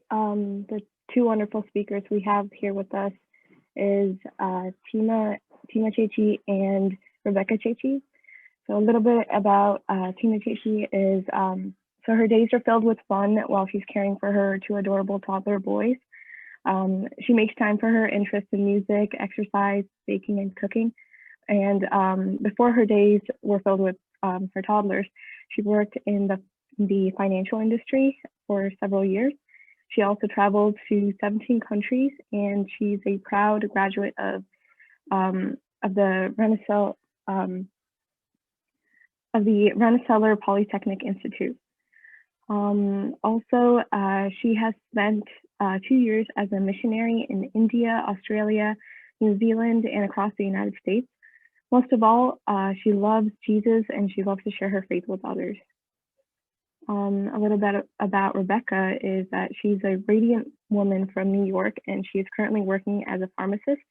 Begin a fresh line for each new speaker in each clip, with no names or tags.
The two wonderful speakers we have here with us is Teema Chechi and Rebecca Chechi. So a little bit about Teema Chechi is, so her days are filled with fun while she's caring for her two adorable toddler boys. She makes time for her interests in music, exercise, baking, and cooking. And before her days were filled with her toddlers, she worked in the financial industry for several years. She also traveled to 17 countries, and she's a proud graduate of the Rensselaer Polytechnic Institute. Also, she has spent 2 years as a missionary in India, Australia, New Zealand, and across the United States. Most of all, she loves Jesus and she loves to share her faith with others. A little bit about Rebecca is that she's a radiant woman from New York, and she is currently working as a pharmacist.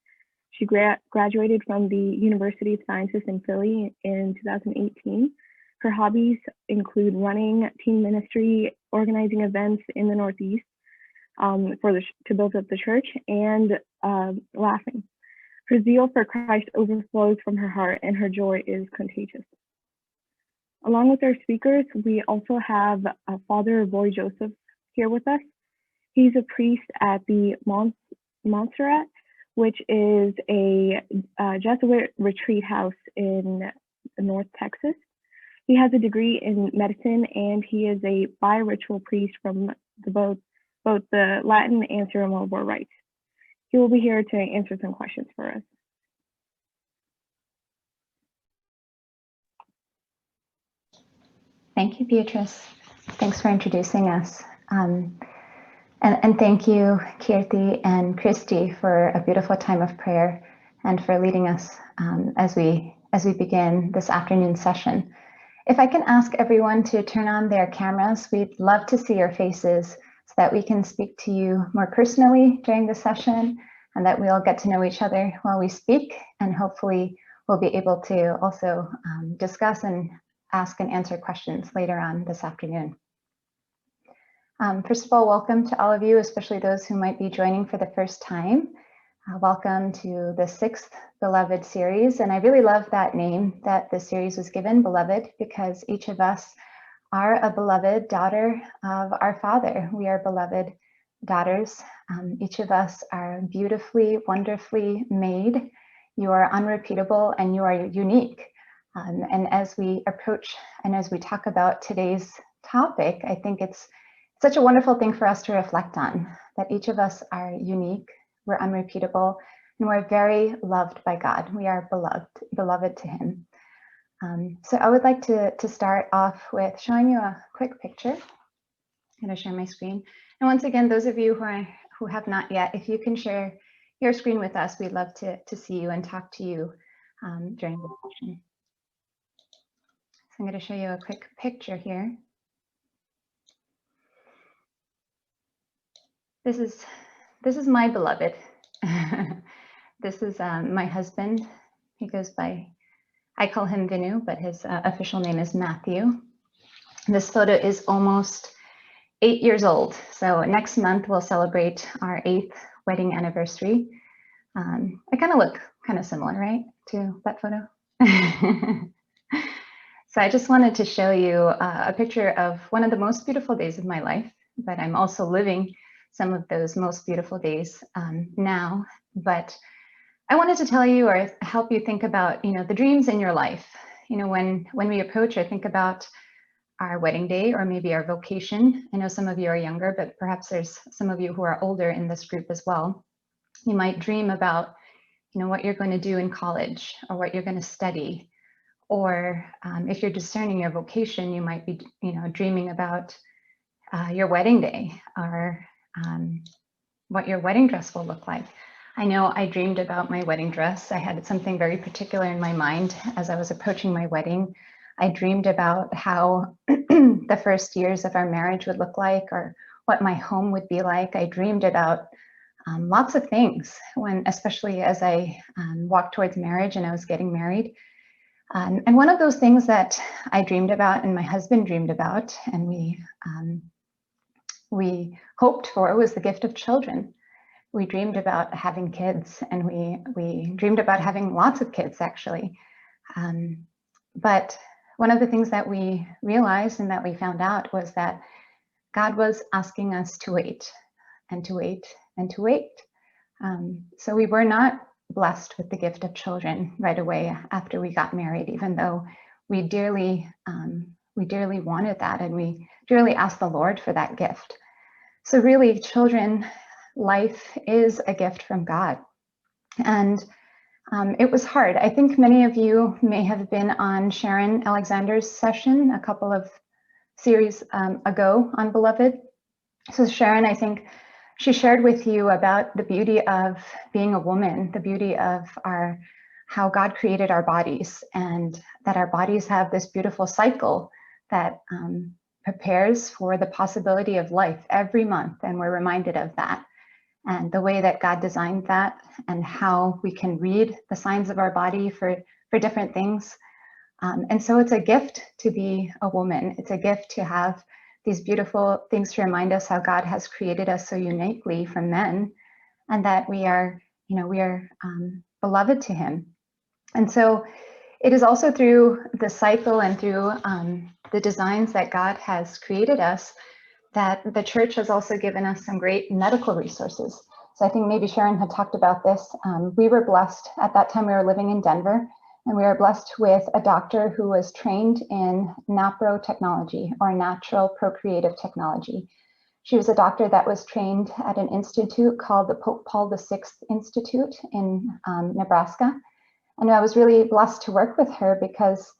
She graduated from the University of Sciences in Philly in 2018. Her hobbies include running, teen ministry, organizing events in the Northeast to build up the church, and laughing. Her zeal for Christ overflows from her heart, and her joy is contagious. Along with our speakers, we also have Father Roy Joseph here with us. He's a priest at the Montserrat, which is a Jesuit retreat house in North Texas. He has a degree in medicine, and he is a bi-ritual priest from both the Latin and ceremonial rites. He will be here to answer some questions for us.
Thank you, Beatrice. Thanks for introducing us. And thank you, Kirti and Christy, for a beautiful time of prayer and for leading us as we begin this afternoon session. If I can ask everyone to turn on their cameras, we'd love to see your faces so that we can speak to you more personally during the session, and that we all get to know each other while we speak, and hopefully we'll be able to also discuss and ask and answer questions later on this afternoon. First of all, welcome to all of you, especially those who might be joining for the first time. Welcome to the 6th Beloved series, and I really love that name that the series was given, Beloved, because each of us are a beloved daughter of our Father. We are beloved daughters. Each of us are beautifully, wonderfully made. You are unrepeatable and you are unique. And as we approach and as we talk about today's topic, I think it's such a wonderful thing for us to reflect on, that each of us are unique, we're unrepeatable, and we're very loved by God. We are beloved to Him. So I would like to start off with showing you a quick picture. I'm going to share my screen. And once again, those of you who have not yet, if you can share your screen with us, we'd love to see you and talk to you during the session. So I'm going to show you a quick picture here. This is my beloved. This is my husband. He goes by, I call him Vinu, but his official name is Matthew. This photo is almost 8 years old. So next month we'll celebrate our 8th wedding anniversary. I kind of look kind of similar, right, to that photo? So I just wanted to show you a picture of one of the most beautiful days of my life, but I'm also living some of those most beautiful days now. But I wanted to tell you or help you think about, the dreams in your life. When we approach or think about our wedding day or maybe our vocation. I know some of you are younger, but perhaps there's some of you who are older in this group as well. You might dream about, what you're going to do in college or what you're going to study. Or if you're discerning your vocation, you might be, dreaming about your wedding day or what your wedding dress will look like. I know I dreamed about my wedding dress. I had something very particular in my mind as I was approaching my wedding. I dreamed about how the first years of our marriage would look like, or what my home would be like. I dreamed about lots of things, especially as I walked towards marriage and I was getting married. And one of those things that I dreamed about and my husband dreamed about, and we hoped for was the gift of children. We dreamed about having kids, and we dreamed about having lots of kids, actually. But one of the things that we realized and that we found out was that God was asking us to wait and to wait and to wait. So we were not blessed with the gift of children right away after we got married, even though we dearly wanted that, and we dearly asked the Lord for that gift. So really, children, life is a gift from God. And it was hard. I think many of you may have been on Sharon Alexander's session a couple of series ago on Beloved. So Sharon, I think she shared with you about the beauty of being a woman, the beauty of how God created our bodies, and that our bodies have this beautiful cycle that prepares for the possibility of life every month. And we're reminded of that. And the way that God designed that, and how we can read the signs of our body for different things. And so it's a gift to be a woman. It's a gift to have these beautiful things to remind us how God has created us so uniquely from men, and that we are beloved to him. And so it is also through the cycle and through the designs that God has created us that the church has also given us some great medical resources. So I think maybe Sharon had talked about this. We were blessed at that time. We were living in Denver, and we were blessed with a doctor who was trained in NAPRO technology, or natural procreative technology. She was a doctor that was trained at an institute called the Pope Paul VI Institute in Nebraska. And I was really blessed to work with her because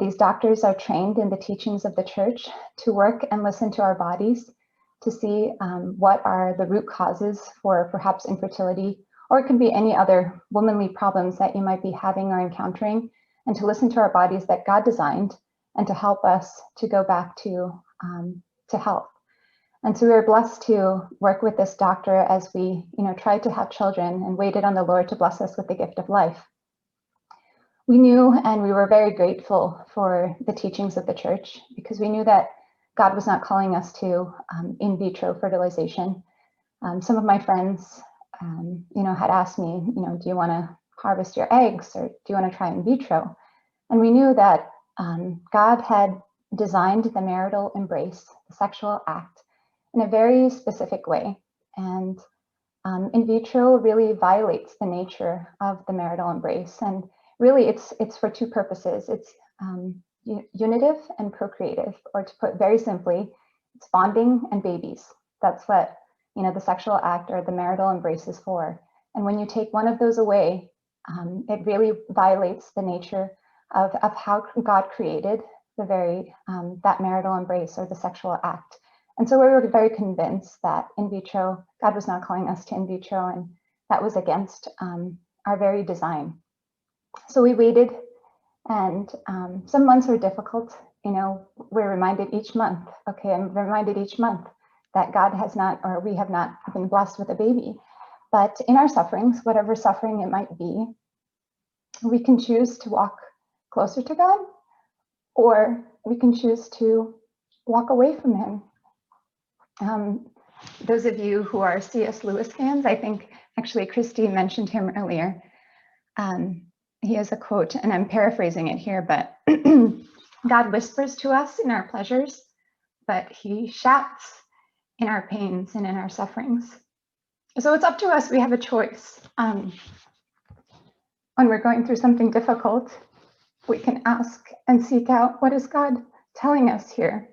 these doctors are trained in the teachings of the church to work and listen to our bodies, to see what are the root causes for perhaps infertility, or it can be any other womanly problems that you might be having or encountering, and to listen to our bodies that God designed, and to help us to go back to health. And so we were blessed to work with this doctor as we tried to have children and waited on the Lord to bless us with the gift of life. We knew, and we were very grateful for the teachings of the church, because we knew that God was not calling us to in vitro fertilization. Some of my friends, had asked me, do you want to harvest your eggs, or do you want to try in vitro? And we knew that God had designed the marital embrace, the sexual act, in a very specific way. And in vitro really violates the nature of the marital embrace. And really, it's for two purposes. It's unitive and procreative, or to put very simply, it's bonding and babies. That's what the sexual act or the marital embrace is for. And when you take one of those away, it really violates the nature of how God created the very that marital embrace or the sexual act. And so we were very convinced that in vitro, God was not calling us to in vitro, and that was against our very design. So we waited, and some months were difficult. We're reminded each month, I'm reminded each month that God has not, or we have not been blessed with a baby. But in our sufferings, whatever suffering it might be, we can choose to walk closer to God, or we can choose to walk away from him. Those of you who are C.S. Lewis fans, I think actually Christy mentioned him earlier. He has a quote, and I'm paraphrasing it here, but God whispers to us in our pleasures, but he shouts in our pains and in our sufferings. So it's up to us. We have a choice. When we're going through something difficult, we can ask and seek out, what is God telling us here?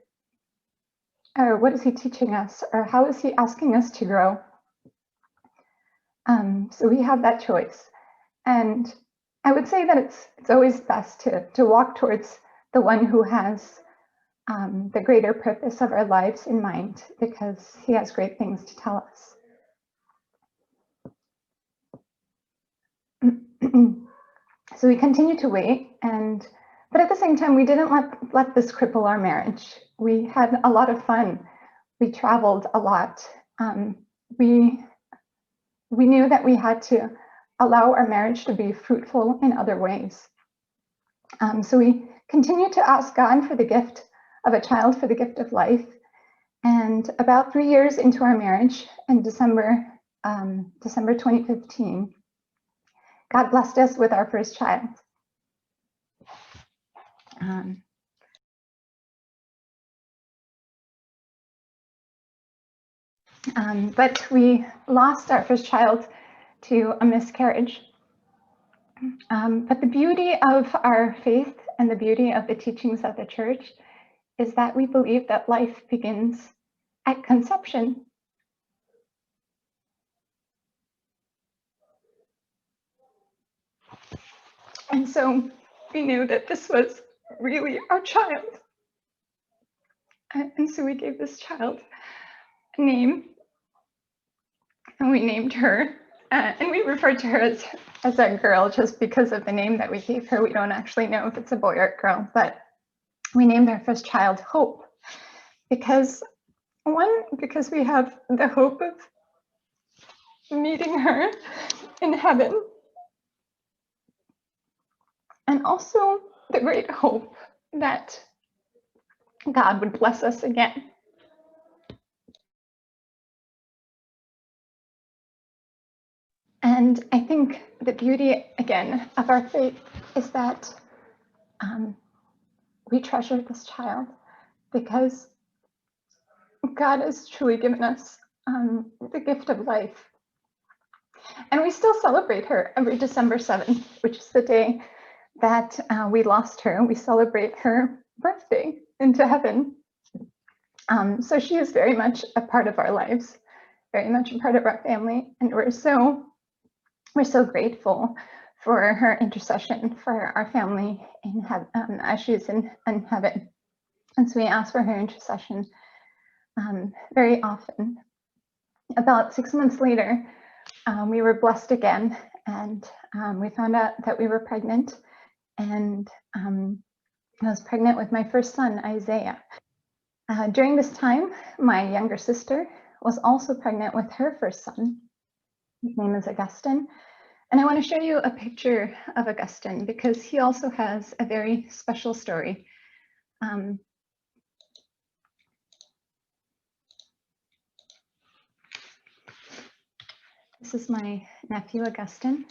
Or what is he teaching us? Or how is he asking us to grow? So we have that choice. And I would say that it's always best to walk towards the one who has the greater purpose of our lives in mind, because he has great things to tell us. So we continue to wait, but at the same time, we didn't let this cripple our marriage. We had a lot of fun. We traveled a lot. We knew that we had to allow our marriage to be fruitful in other ways. So we continued to ask God for the gift of a child, for the gift of life. And about 3 years into our marriage, in December 2015, God blessed us with our first child. But we lost our first child to a miscarriage. But the beauty of our faith and the beauty of the teachings of the church is that we believe that life begins at conception. And so we knew that this was really our child. And so we gave this child a name, and we named her, and we referred to her as a girl just because of the name that we gave her. We don't actually know if it's a boy or a girl, but we named our first child Hope, because we have the hope of meeting her in heaven, and also the great hope that God would bless us again. And I think the beauty, again, of our faith is that we treasure this child because God has truly given us the gift of life. And we still celebrate her every December 7th, which is the day that we lost her. We celebrate her birthday into heaven. So she is very much a part of our lives, very much a part of our family. And we're so grateful for her intercession for our family in heaven, as she's in heaven. And so we ask for her intercession very often. About 6 months later, we were blessed again, and we found out that we were pregnant, and I was pregnant with my first son, Isaiah. During this time, my younger sister was also pregnant with her first son. His name is Augustine. And I want to show you a picture of Augustine because he also has a very special story. This is my nephew, Augustine.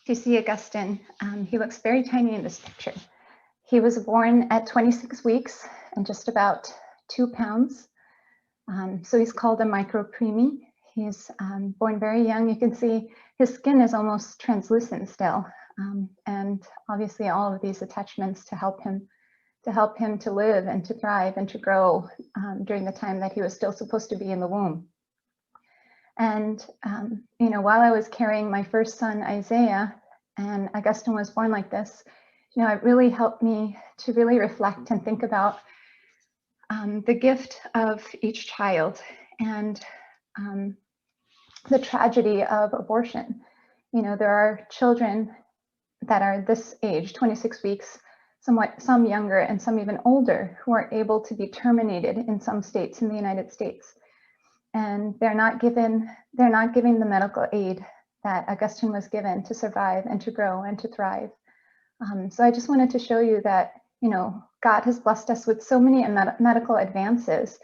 If you see Augustine, he looks very tiny in this picture. He was born at 26 weeks and just about 2 pounds. So he's called a micropreemie. He's born very young. You can see his skin is almost translucent still. And obviously all of these attachments to help him to live and to thrive and to grow during the time that he was still supposed to be in the womb. And, while I was carrying my first son, Isaiah, and Augustine was born like this, it really helped me to really reflect and think about the gift of each child and the tragedy of abortion. There are children that are this age, 26 weeks, some younger and some even older, who are able to be terminated in some states in the United States. And they're not given the medical aid that Augustine was given to survive and to grow and to thrive. So I just wanted to show you that, God has blessed us with so many medical advances,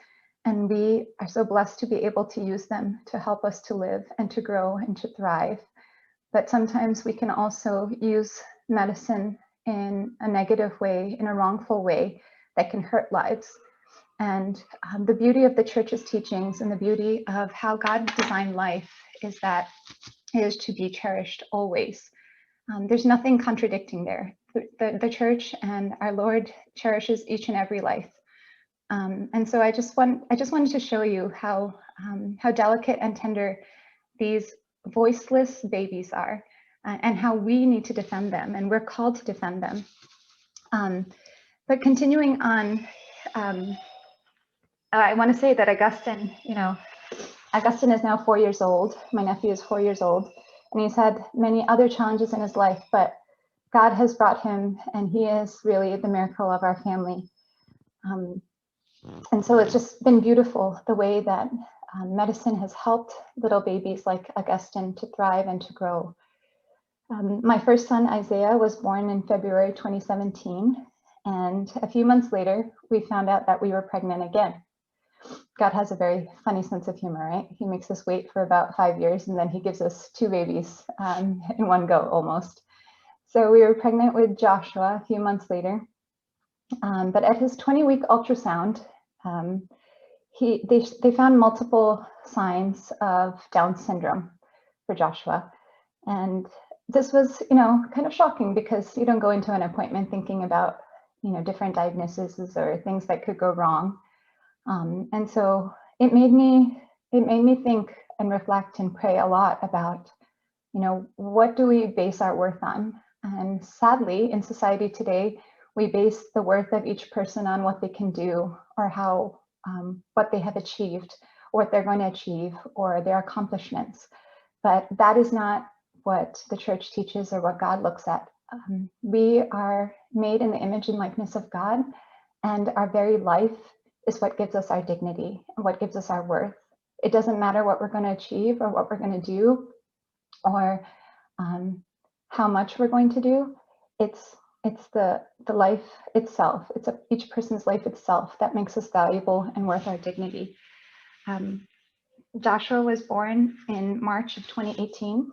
and we are so blessed to be able to use them to help us to live and to grow and to thrive. But sometimes we can also use medicine in a negative way, in a wrongful way that can hurt lives. And the beauty of the church's teachings and the beauty of how God designed life is that it is to be cherished always. There's nothing contradicting there. The church and our Lord cherishes each and every life. And so I just wanted to show you how delicate and tender these voiceless babies are, and how we need to defend them, and we're called to defend them. But continuing on, I want to say that Augustine is now 4 years old. My nephew is 4 years old, and he's had many other challenges in his life, but God has brought him, and he is really the miracle of our family. And so it's just been beautiful the way that medicine has helped little babies like Augustine to thrive and to grow. My first son, Isaiah, was born in February 2017, And a few months later, we found out that we were pregnant again. God has a very funny sense of humor, right? He makes us wait for about 5 years, and then he gives us 2 babies in one go almost. So we were pregnant with Joshua a few months later. But at his 20-week ultrasound, they found multiple signs of Down syndrome for Joshua. And this was, kind of shocking, because you don't go into an appointment thinking about, different diagnoses or things that could go wrong. And so it made me think and reflect and pray a lot about, what do we base our worth on? And sadly, in society today, we base the worth of each person on what they can do, or how, what they have achieved, or what they're going to achieve, or their accomplishments. But that is not what the church teaches or what God looks at. We are made in the image and likeness of God, and our very life is what gives us our dignity and what gives us our worth. It doesn't matter what we're going to achieve or what we're going to do, or how much we're going to do. It's the life itself. It's each person's life itself that makes us valuable and worth our dignity. Joshua was born in March of 2018.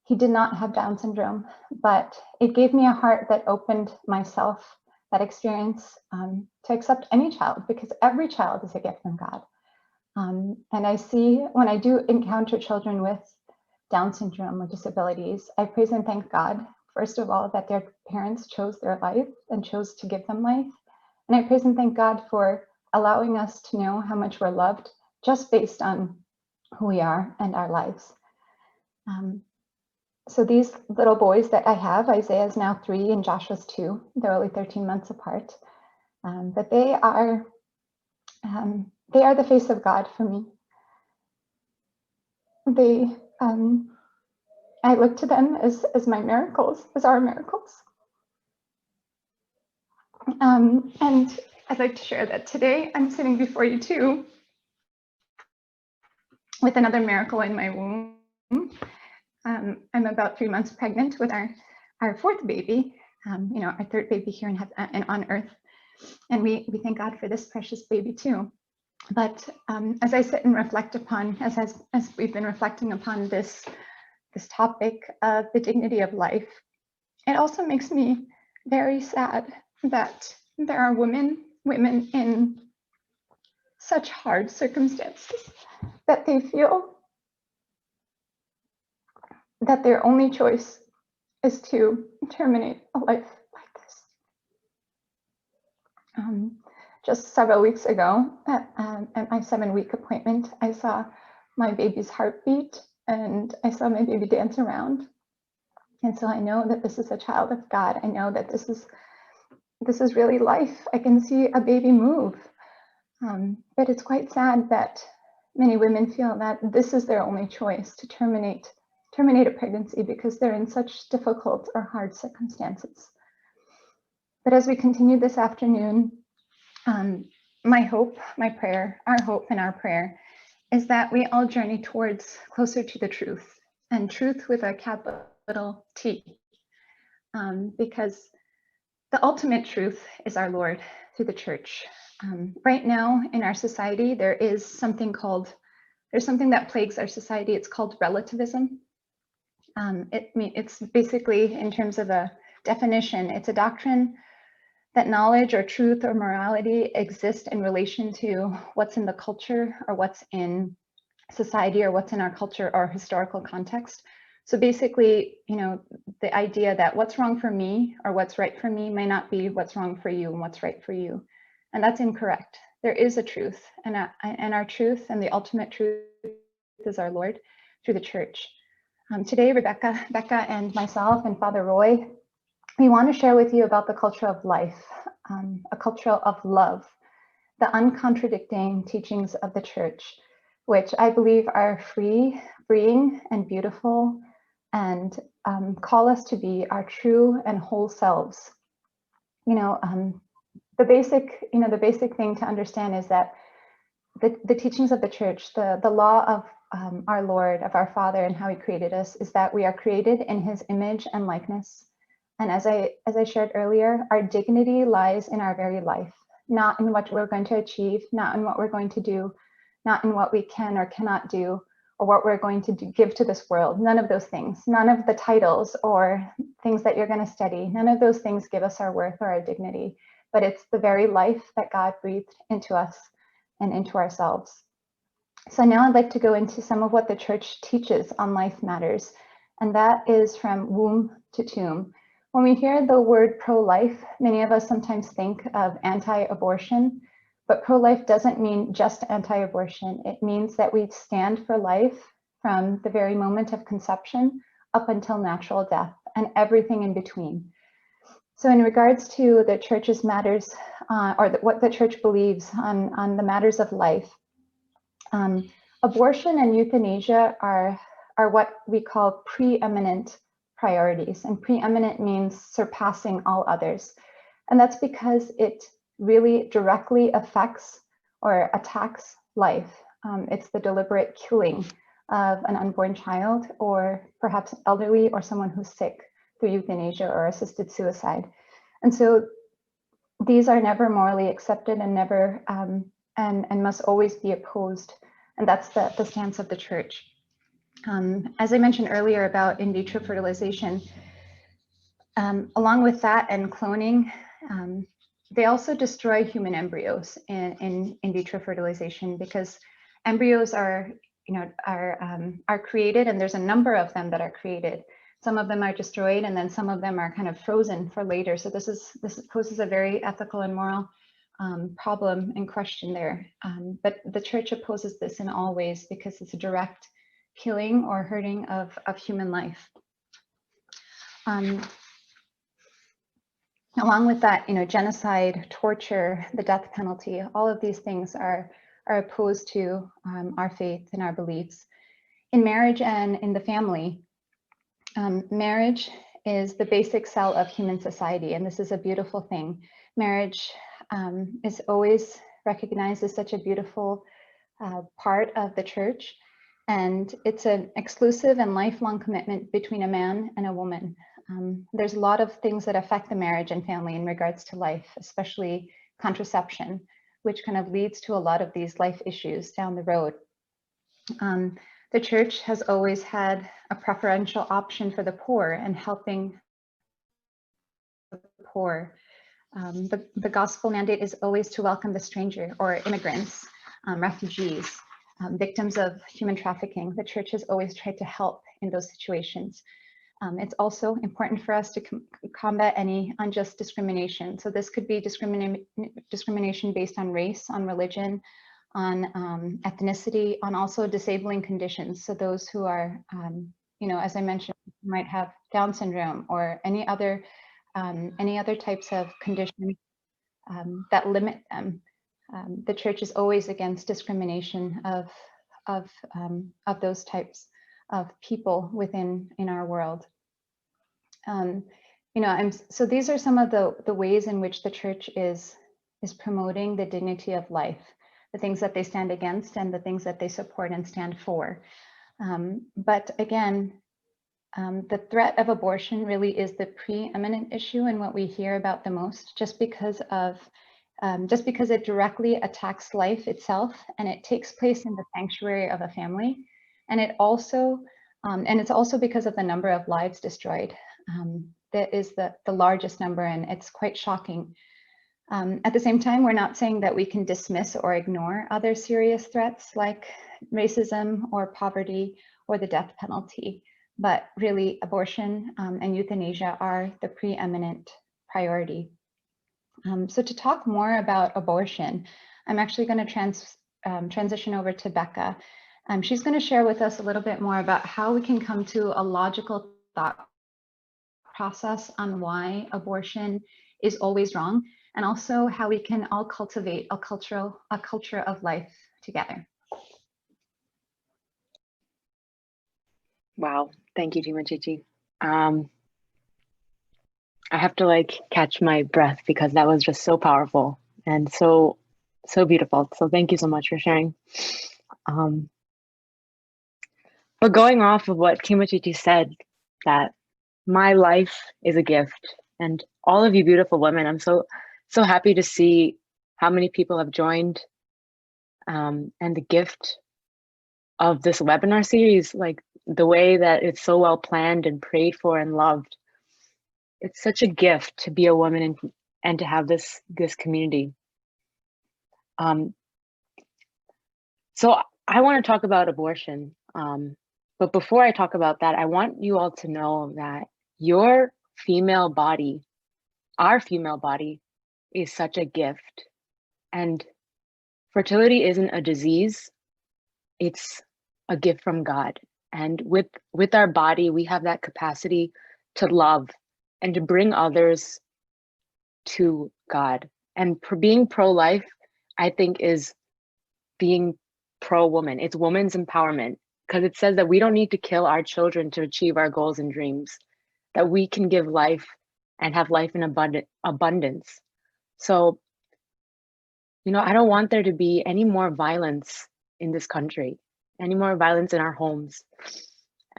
He did not have Down syndrome, but it gave me a heart that opened myself, that experience, to accept any child, because every child is a gift from God. And I see, when I do encounter children with Down syndrome or disabilities, I praise and thank God, first of all, that their parents chose their life and chose to give them life. And I praise and thank God for allowing us to know how much we're loved just based on who we are and our lives. So these little boys that I have, Isaiah's now 3 and Joshua's 2, they're only 13 months apart, but they are the face of God for me. I look to them as my miracles, as our miracles. And I'd like to share that today I'm sitting before you too with another miracle in my womb. I'm about 3 months pregnant with our 4th baby, our 3rd baby here and on earth. And we thank God for this precious baby too. But as I sit and reflect upon, as we've been reflecting upon this topic of the dignity of life, it also makes me very sad that there are women in such hard circumstances that they feel that their only choice is to terminate a life like this. Just several weeks ago, at my 7-week appointment, I saw my baby's heartbeat, and I saw my baby dance around. And so I know that this is a child of God. I know that this is really life. I can see a baby move. But it's quite sad that many women feel that this is their only choice, to terminate a pregnancy, because they're in such difficult or hard circumstances. But as we continue this afternoon, my hope, my prayer, our hope and our prayer is that we all journey towards closer to the truth, and truth with a capital T, because the ultimate truth is our Lord through the church. Right now in our society, there's something that plagues our society. It's called relativism. It's basically, in terms of a definition, it's a doctrine that knowledge or truth or morality exist in relation to what's in the culture, or what's in society, or what's in our culture or historical context. So basically, the idea that what's wrong for me or what's right for me may not be what's wrong for you and what's right for you. And that's incorrect. There is a truth, and our truth and the ultimate truth is our Lord through the church. Today, Becca and myself and Father Roy, we want to share with you about the culture of life, a culture of love, the uncontradicting teachings of the church, which I believe are freeing and beautiful, and call us to be our true and whole selves. The basic thing to understand is that the teachings of the church, the law of our Lord, of our Father, and how He created us, is that we are created in His image and likeness, And as I shared earlier, our dignity lies in our very life, not in what we're going to achieve, not in what we're going to do, not in what we can or cannot do, or what we're going to give to this world. None of those things, none of the titles or things that you're going to study, none of those things give us our worth or our dignity, but it's the very life that God breathed into us and into ourselves. So now I'd like to go into some of what the church teaches on life matters, and that is from womb to tomb. When we hear the word pro-life, many of us sometimes think of anti-abortion, but pro-life doesn't mean just anti-abortion. It means that we stand for life from the very moment of conception up until natural death and everything in between. So in regards to the church's matters, what the church believes on the matters of life, abortion and euthanasia are what we call preeminent priorities, and preeminent means surpassing all others. And that's because it really directly affects or attacks life. It's the deliberate killing of an unborn child, or perhaps elderly or someone who's sick, through euthanasia or assisted suicide. And so these are never morally accepted and never and must always be opposed. And that's the stance of the church. As I mentioned earlier about in vitro fertilization, along with that and cloning, they also destroy human embryos in vitro fertilization, because embryos are created, and there's a number of them that are created. Some of them are destroyed, and then some of them are kind of frozen for later. So this poses a very ethical and moral problem and question there. But the church opposes this in all ways, because it's a direct killing or hurting of human life. Along with that, genocide, torture, the death penalty, all of these things are opposed to our faith and our beliefs. In marriage and in the family, marriage is the basic cell of human society, and this is a beautiful thing. Marriage is always recognized as such a beautiful part of the church, and it's an exclusive and lifelong commitment between a man and a woman. There's a lot of things that affect the marriage and family in regards to life, especially contraception, which kind of leads to a lot of these life issues down the road. The church has always had a preferential option for the poor and helping the poor. The gospel mandate is always to welcome the stranger or immigrants, refugees, victims of human trafficking. The church has always tried to help in those situations. It's also important for us to combat any unjust discrimination. So this could be discrimination based on race, on religion, on ethnicity, on also disabling conditions. So those who are, as I mentioned, might have Down syndrome or any other types of conditions that limit them. The church is always against discrimination of those types of people in our world. So these are some of the ways in which the church is promoting the dignity of life, the things that they stand against and the things that they support and stand for. But again, the threat of abortion really is the preeminent issue and what we hear about the most, just because it directly attacks life itself, and it takes place in the sanctuary of a family. And it's also because of the number of lives destroyed. That is the largest number, and it's quite shocking. At the same time, we're not saying that we can dismiss or ignore other serious threats like racism or poverty or the death penalty, but really abortion and euthanasia are the preeminent priority. So to talk more about abortion, I'm actually going to transition over to Becca. She's going to share with us a little bit more about how we can come to a logical thought process on why abortion is always wrong, and also how we can all cultivate a culture of life together.
Wow, thank you, Teema Chichi. I have to catch my breath because that was just so powerful and so beautiful. So thank you so much for sharing. But going off of what Teema Chichi said, that my life is a gift. And all of you beautiful women, I'm so happy to see how many people have joined, and the gift of this webinar series, like the way that it's so well planned and prayed for and loved. It's such a gift to be a woman and to have this community. So I want to talk about abortion. But before I talk about that, I want you all to know that your female body, our female body, is such a gift. And fertility isn't a disease, it's a gift from God. And with our body, we have that capacity to love and to bring others to God. And being pro-life, I think, is being pro-woman. It's women's empowerment, because it says that we don't need to kill our children to achieve our goals and dreams, that we can give life and have life in abundance. So, I don't want there to be any more violence in this country, any more violence in our homes,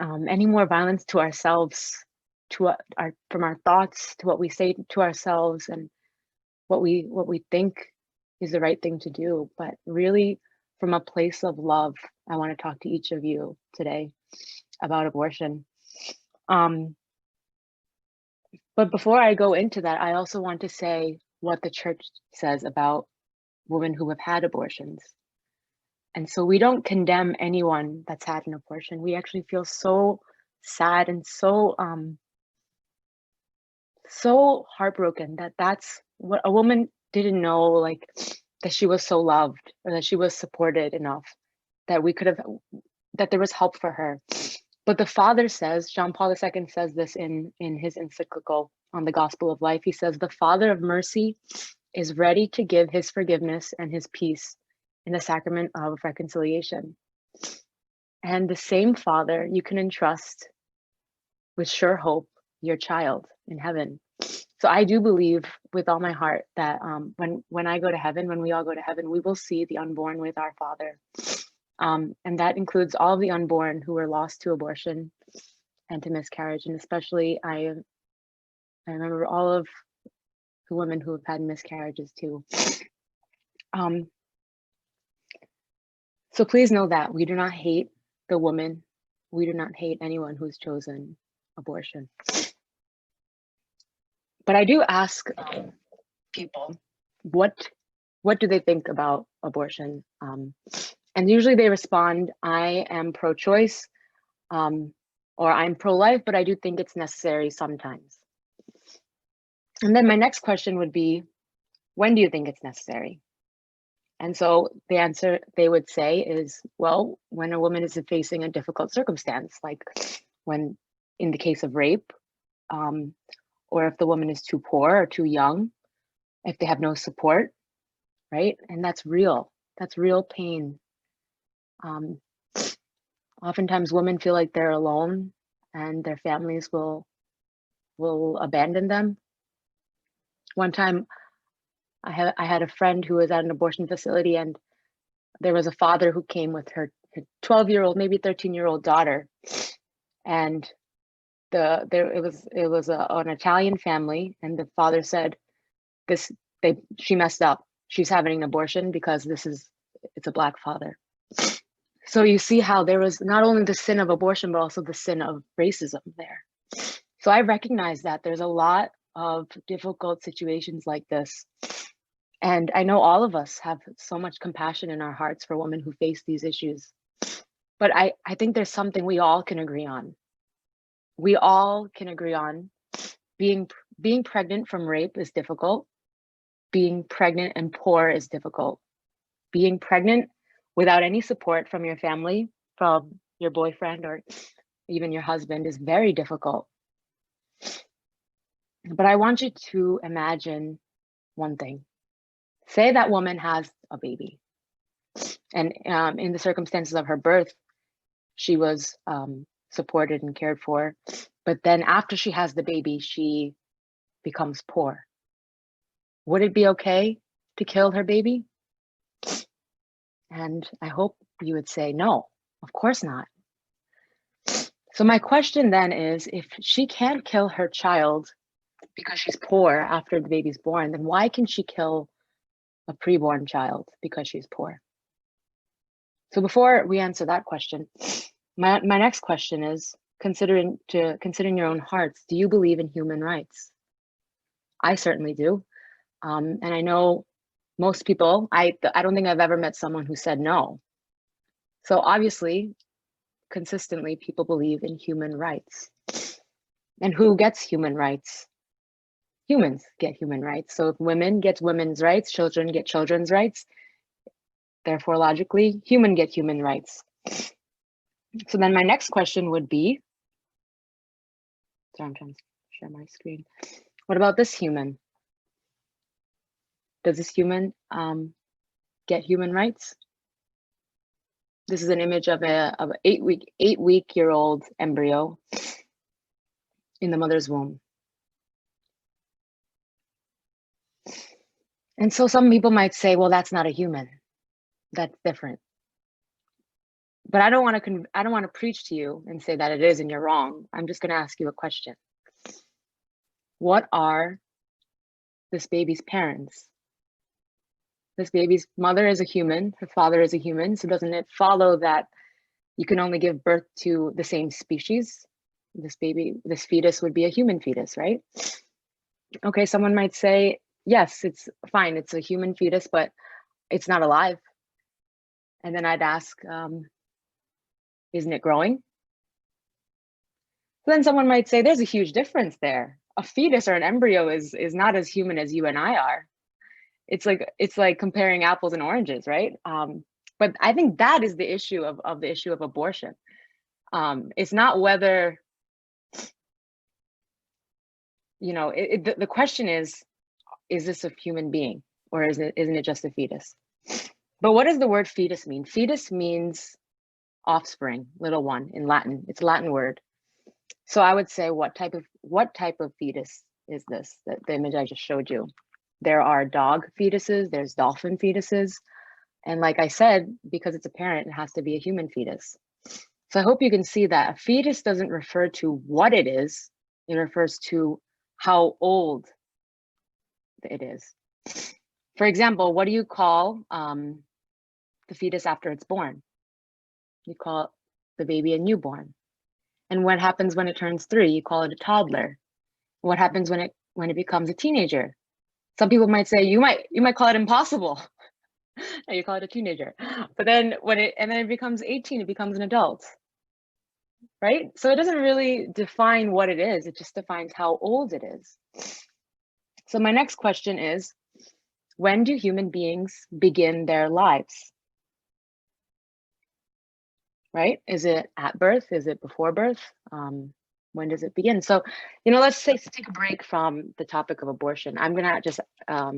any more violence to ourselves, from our thoughts to what we say to ourselves and what we think is the right thing to do. But really, from a place of love, I want to talk to each of you today about abortion. But before I go into that, I also want to say what the church says about women who have had abortions. And so we don't condemn anyone that's had an abortion. We actually feel so sad and so heartbroken that that's what a woman didn't know, like that she was so loved or that she was supported enough that that there was help for her. But the Father says, John Paul II says this in his encyclical on the Gospel of Life. He says, the Father of mercy is ready to give his forgiveness and his peace in the sacrament of reconciliation. And the same Father you can entrust with sure hope your child in heaven. So I do believe with all my heart that when I go to heaven, when we all go to heaven, we will see the unborn with our Father. And that includes all of the unborn who were lost to abortion and to miscarriage. And especially I remember all of the women who have had miscarriages too. So please know that we do not hate the woman. We do not hate anyone who's chosen abortion. But I do ask people, what do they think about abortion? And usually they respond, I am pro-choice, or I'm pro-life, but I do think it's necessary sometimes. And then my next question would be, when do you think it's necessary? And so the answer they would say is, well, when a woman is facing a difficult circumstance, like when in the case of rape, or if the woman is too poor or too young, if they have no support, right? And that's real pain. Oftentimes women feel like they're alone and their families will abandon them. One time I had a friend who was at an abortion facility, and there was a father who came with her 12-year-old, maybe 13-year-old daughter. And it was an Italian family, and the father said, she messed up. She's having an abortion because it's a Black father. So you see how there was not only the sin of abortion, but also the sin of racism there. So I recognize that there's a lot of difficult situations like this. And I know all of us have so much compassion in our hearts for women who face these issues. But I think there's something we all can agree on. We all can agree on being pregnant from rape is difficult. Being pregnant and poor is difficult. Being pregnant without any support from your family, from your boyfriend or even your husband, is very difficult. But I want you to imagine one thing. Say that woman has a baby, and in the circumstances of her birth, she was supported and cared for. But then after she has the baby, she becomes poor. Would it be okay to kill her baby? And I hope you would say, no, of course not. So my question then is, if she can't kill her child because she's poor after the baby's born, then why can she kill a preborn child because she's poor? So before we answer that question, my next question is, considering your own hearts, do you believe in human rights? I certainly do. And I know most people, I don't think I've ever met someone who said no. So obviously, consistently, people believe in human rights. And who gets human rights? Humans get human rights. So if women get women's rights, children get children's rights, therefore logically, human get human rights. So then my next question would be, sorry, I'm trying to share my screen. What about this human? Does this human get human rights? This is an image of an 8-week-year-old embryo in the mother's womb. And so some people might say, well, that's not a human. That's different. But I don't want to preach to you and say that it is and you're wrong. I'm just going to ask you a question. What are this baby's parents? This baby's mother is a human, her father is a human. So doesn't it follow that you can only give birth to the same species? This fetus would be a human fetus, right? Okay, someone might say, yes, it's fine. It's a human fetus, but it's not alive. And then I'd ask, isn't it growing? So then someone might say, there's a huge difference there. A fetus or an embryo is not as human as you and I are. It's like comparing apples and oranges, right? But I think that is the issue of abortion. It's not whether, you know, the question is this a human being or isn't it just a fetus? But what does the word fetus mean? Fetus means offspring, little one in Latin. It's a Latin word. So I would say, what type of fetus is this? The image I just showed you. There are dog fetuses, there's dolphin fetuses. And like I said, because it's a parent, it has to be a human fetus. So I hope you can see that a fetus doesn't refer to what it is, it refers to how old it is. For example, what do you call the fetus after it's born? You call the baby a newborn. And what happens when it turns 3? You call it a toddler. What happens when it becomes a teenager? Some people might say you might call it impossible. And you call it a teenager. But then when it becomes 18, it becomes an adult. Right? So it doesn't really define what it is, it just defines how old it is. So my next question is, when do human beings begin their lives? Right? Is it at birth? Is it before birth? When does it begin? So, you know, let's take a break from the topic of abortion. I'm gonna just ask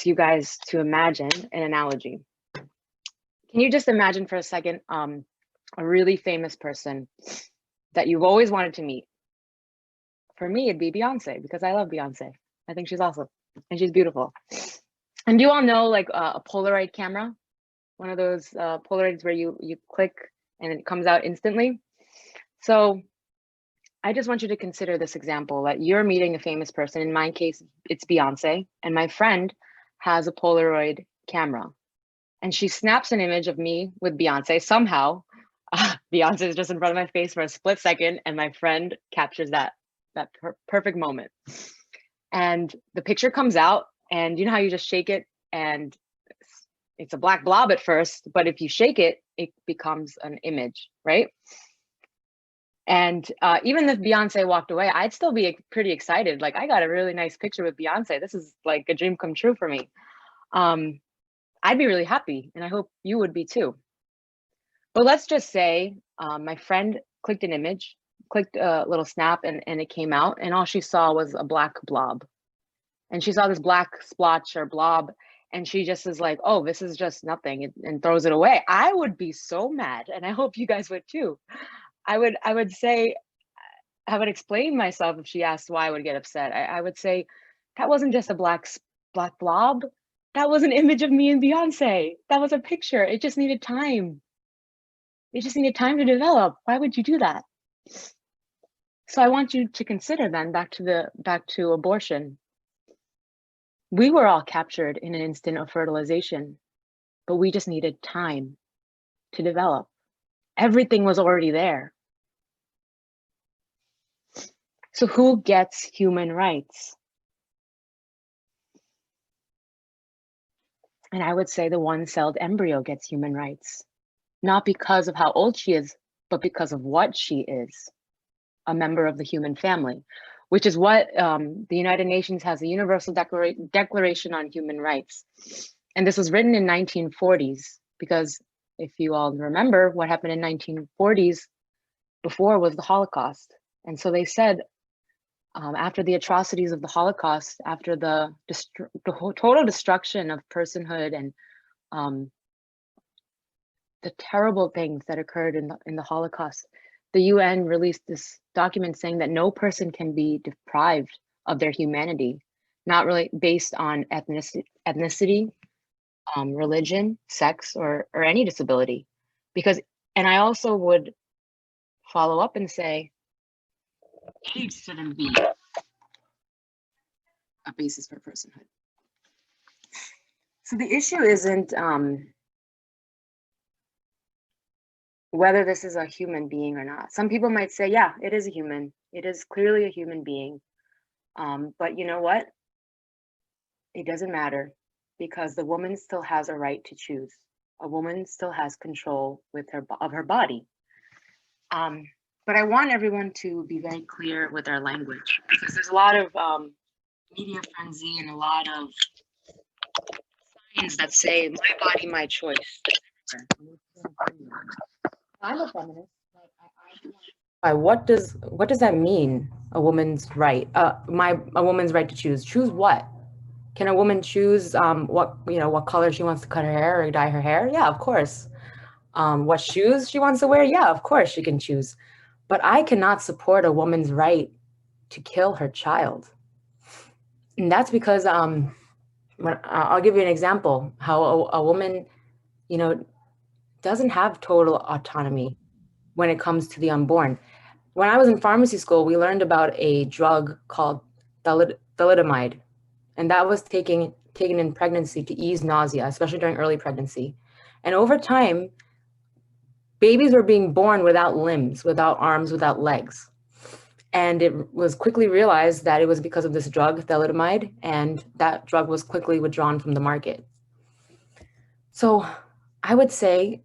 you guys to imagine an analogy. Can you just imagine for a second a really famous person that you've always wanted to meet? For me, it'd be Beyonce, because I love Beyonce. I think she's awesome and she's beautiful. And do you all know like a Polaroid camera? One of those Polaroids where you click and it comes out instantly. So I just want you to consider this example that you're meeting a famous person. In my case, it's Beyonce, and my friend has a Polaroid camera. And she snaps an image of me with Beyonce. Somehow, Beyonce is just in front of my face for a split second, and my friend captures that perfect moment. And the picture comes out, and you know how you just shake it, and it's a black blob at first, but if you shake it, it becomes an image, right? And even if Beyonce walked away, I'd still be pretty excited. Like, I got a really nice picture with Beyonce. This is like a dream come true for me. I'd be really happy, and I hope you would be too. But let's just say my friend clicked an image, clicked a little snap, and it came out, and all she saw was a black blob. And she saw this black splotch or blob, and she just is like, oh, this is just nothing, and throws it away. I would be so mad, and I hope you guys would too. I would say, I would explain myself if she asked why I would get upset. I would say, that wasn't just a black blob. That was an image of me and Beyonce. That was a picture. It just needed time. It just needed time to develop. Why would you do that? So I want you to consider then back to abortion. We were all captured in an instant of fertilization, but we just needed time to develop. Everything was already there. So who gets human rights? And I would say the one-celled embryo gets human rights, not because of how old she is, but because of what she is, a member of the human family, which is what the United Nations has a Universal Declaration on Human Rights. And this was written in 1940s, because if you all remember what happened in 1940s before was the Holocaust. And so they said, after the atrocities of the Holocaust, after the total destruction of personhood and the terrible things that occurred in the Holocaust, the UN released this document saying that no person can be deprived of their humanity, not really based on ethnicity, religion, sex, or any disability. Because, and I also would follow up and say, age shouldn't be a basis for personhood. So the issue isn't whether this is a human being or not. Some people might say, yeah, it is a human. It is clearly a human being. But you know what? It doesn't matter, because the woman still has a right to choose. A woman still has control of her body. But I want everyone to be very clear with our language, because there's a lot of media frenzy and a lot of signs that say, my body, my choice. I'm a feminist.
What does that mean? A woman's right, a woman's right to choose. Choose what? Can a woman choose what color she wants to cut her hair or dye her hair? Yeah, of course. What shoes she wants to wear? Yeah, of course she can choose. But I cannot support a woman's right to kill her child. And that's because I'll give you an example how a woman, doesn't have total autonomy when it comes to the unborn. When I was in pharmacy school, we learned about a drug called thalidomide, and that was taken in pregnancy to ease nausea, especially during early pregnancy. And over time, babies were being born without limbs, without arms, without legs. And it was quickly realized that it was because of this drug, thalidomide, and that drug was quickly withdrawn from the market. So I would say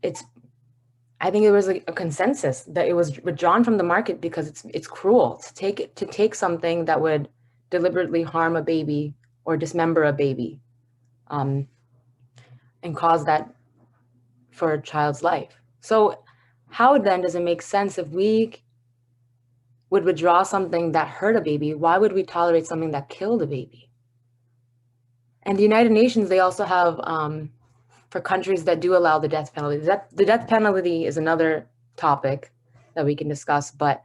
I think it was a consensus that it was withdrawn from the market because it's cruel to take something that would deliberately harm a baby or dismember a baby, and cause that for a child's life. So how then does it make sense if we would withdraw something that hurt a baby? Why would we tolerate something that killed a baby? And the United Nations, they also have, for countries that do allow the death penalty. The death penalty is another topic that we can discuss, but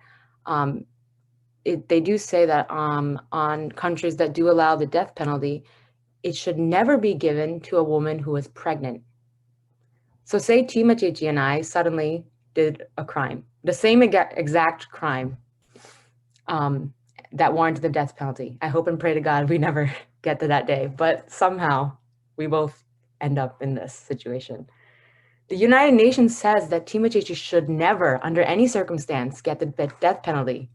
they do say that on countries that do allow the death penalty, it should never be given to a woman who is pregnant. So say Teema and I suddenly did a crime, the same exact crime that warranted the death penalty. I hope and pray to God we never get to that day, but somehow we both end up in this situation. The United Nations says that Teema should never, under any circumstance, get the death penalty.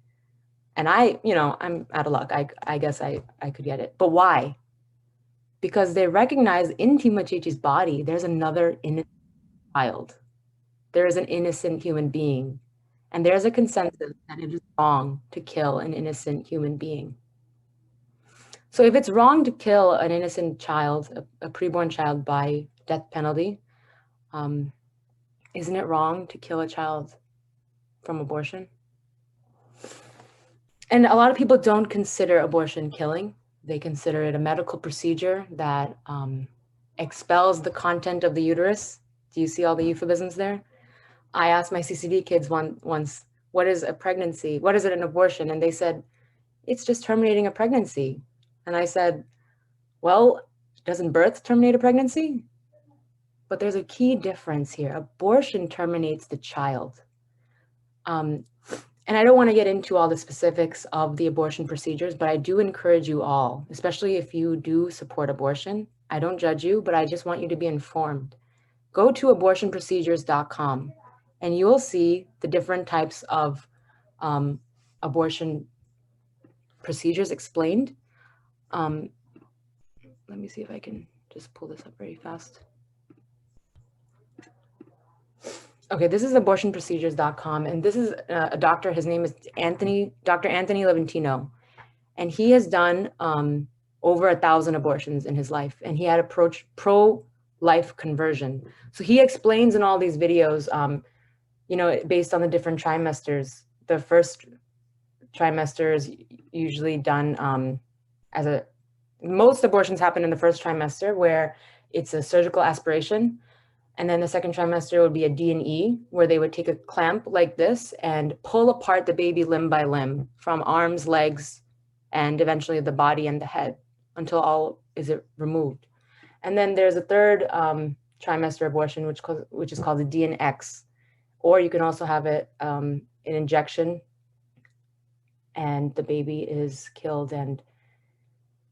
And I'm out of luck. I guess I could get it. But why? Because they recognize in Teema's body, there's another innocent child. There is an innocent human being. And there's a consensus that it is wrong to kill an innocent human being. So if it's wrong to kill an innocent child, a preborn child by death penalty, isn't it wrong to kill a child from abortion? And a lot of people don't consider abortion killing. They consider it a medical procedure that expels the content of the uterus. Do you see all the euphemisms there? I asked my CCD kids once, what is a pregnancy? What is it an abortion? And they said, it's just terminating a pregnancy. And I said, well, doesn't birth terminate a pregnancy? But there's a key difference here. Abortion terminates the child. And I don't want to get into all the specifics of the abortion procedures, but I do encourage you all, especially if you do support abortion. I don't judge you, but I just want you to be informed. Go to abortionprocedures.com and you will see the different types of abortion procedures explained. Let me see if I can just pull this up very fast. Okay, this is abortionprocedures.com, and this is a doctor. His name is Dr. Anthony Levantino, and he has done over 1,000 abortions in his life, and he had approached pro-life conversion. So he explains in all these videos, you know, based on the different trimesters. The first trimester is usually done most abortions happen in the first trimester, where it's a surgical aspiration. And then the second trimester would be a D&E, where they would take a clamp like this and pull apart the baby limb by limb, from arms, legs, and eventually the body and the head, until all is removed. And then there's a third trimester abortion, which is called a D&X, or you can also have it an injection, and the baby is killed and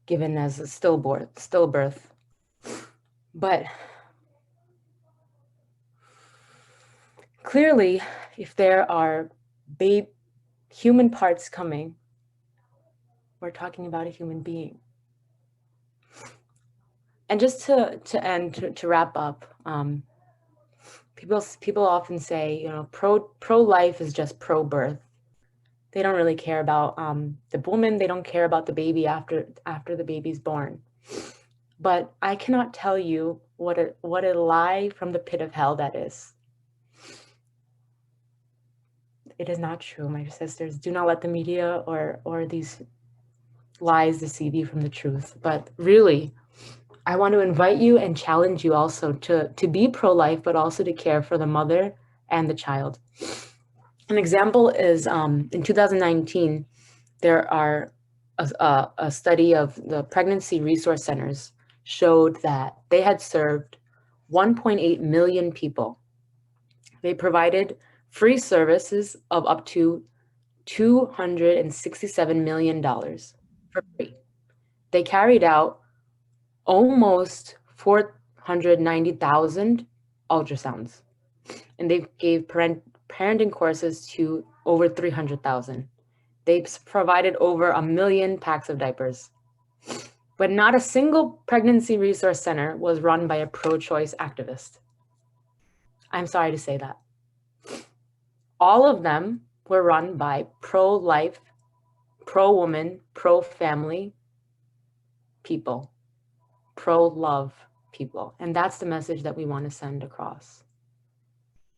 given as a stillbirth. But clearly, if there are human parts coming, we're talking about a human being. And just to wrap up, people often say, you know, pro-life is just pro-birth. They don't really care about the woman. They don't care about the baby after the baby's born. But I cannot tell you what a lie from the pit of hell that is. It is not true, my sisters. Do not let the media or these lies deceive you from the truth. But really, I want to invite you and challenge you also to be pro-life, but also to care for the mother and the child. An example is in 2019, there are a study of the pregnancy resource centers showed that they had served 1.8 million people. They provided free services of up to $267 million for free. They carried out almost 490,000 ultrasounds, and they gave parenting courses to over 300,000. They provided over 1 million packs of diapers. But not a single pregnancy resource center was run by a pro-choice activist. I'm sorry to say that. All of them were run by pro-life, pro-woman, pro-family people, pro-love people. And that's the message that we want to send across.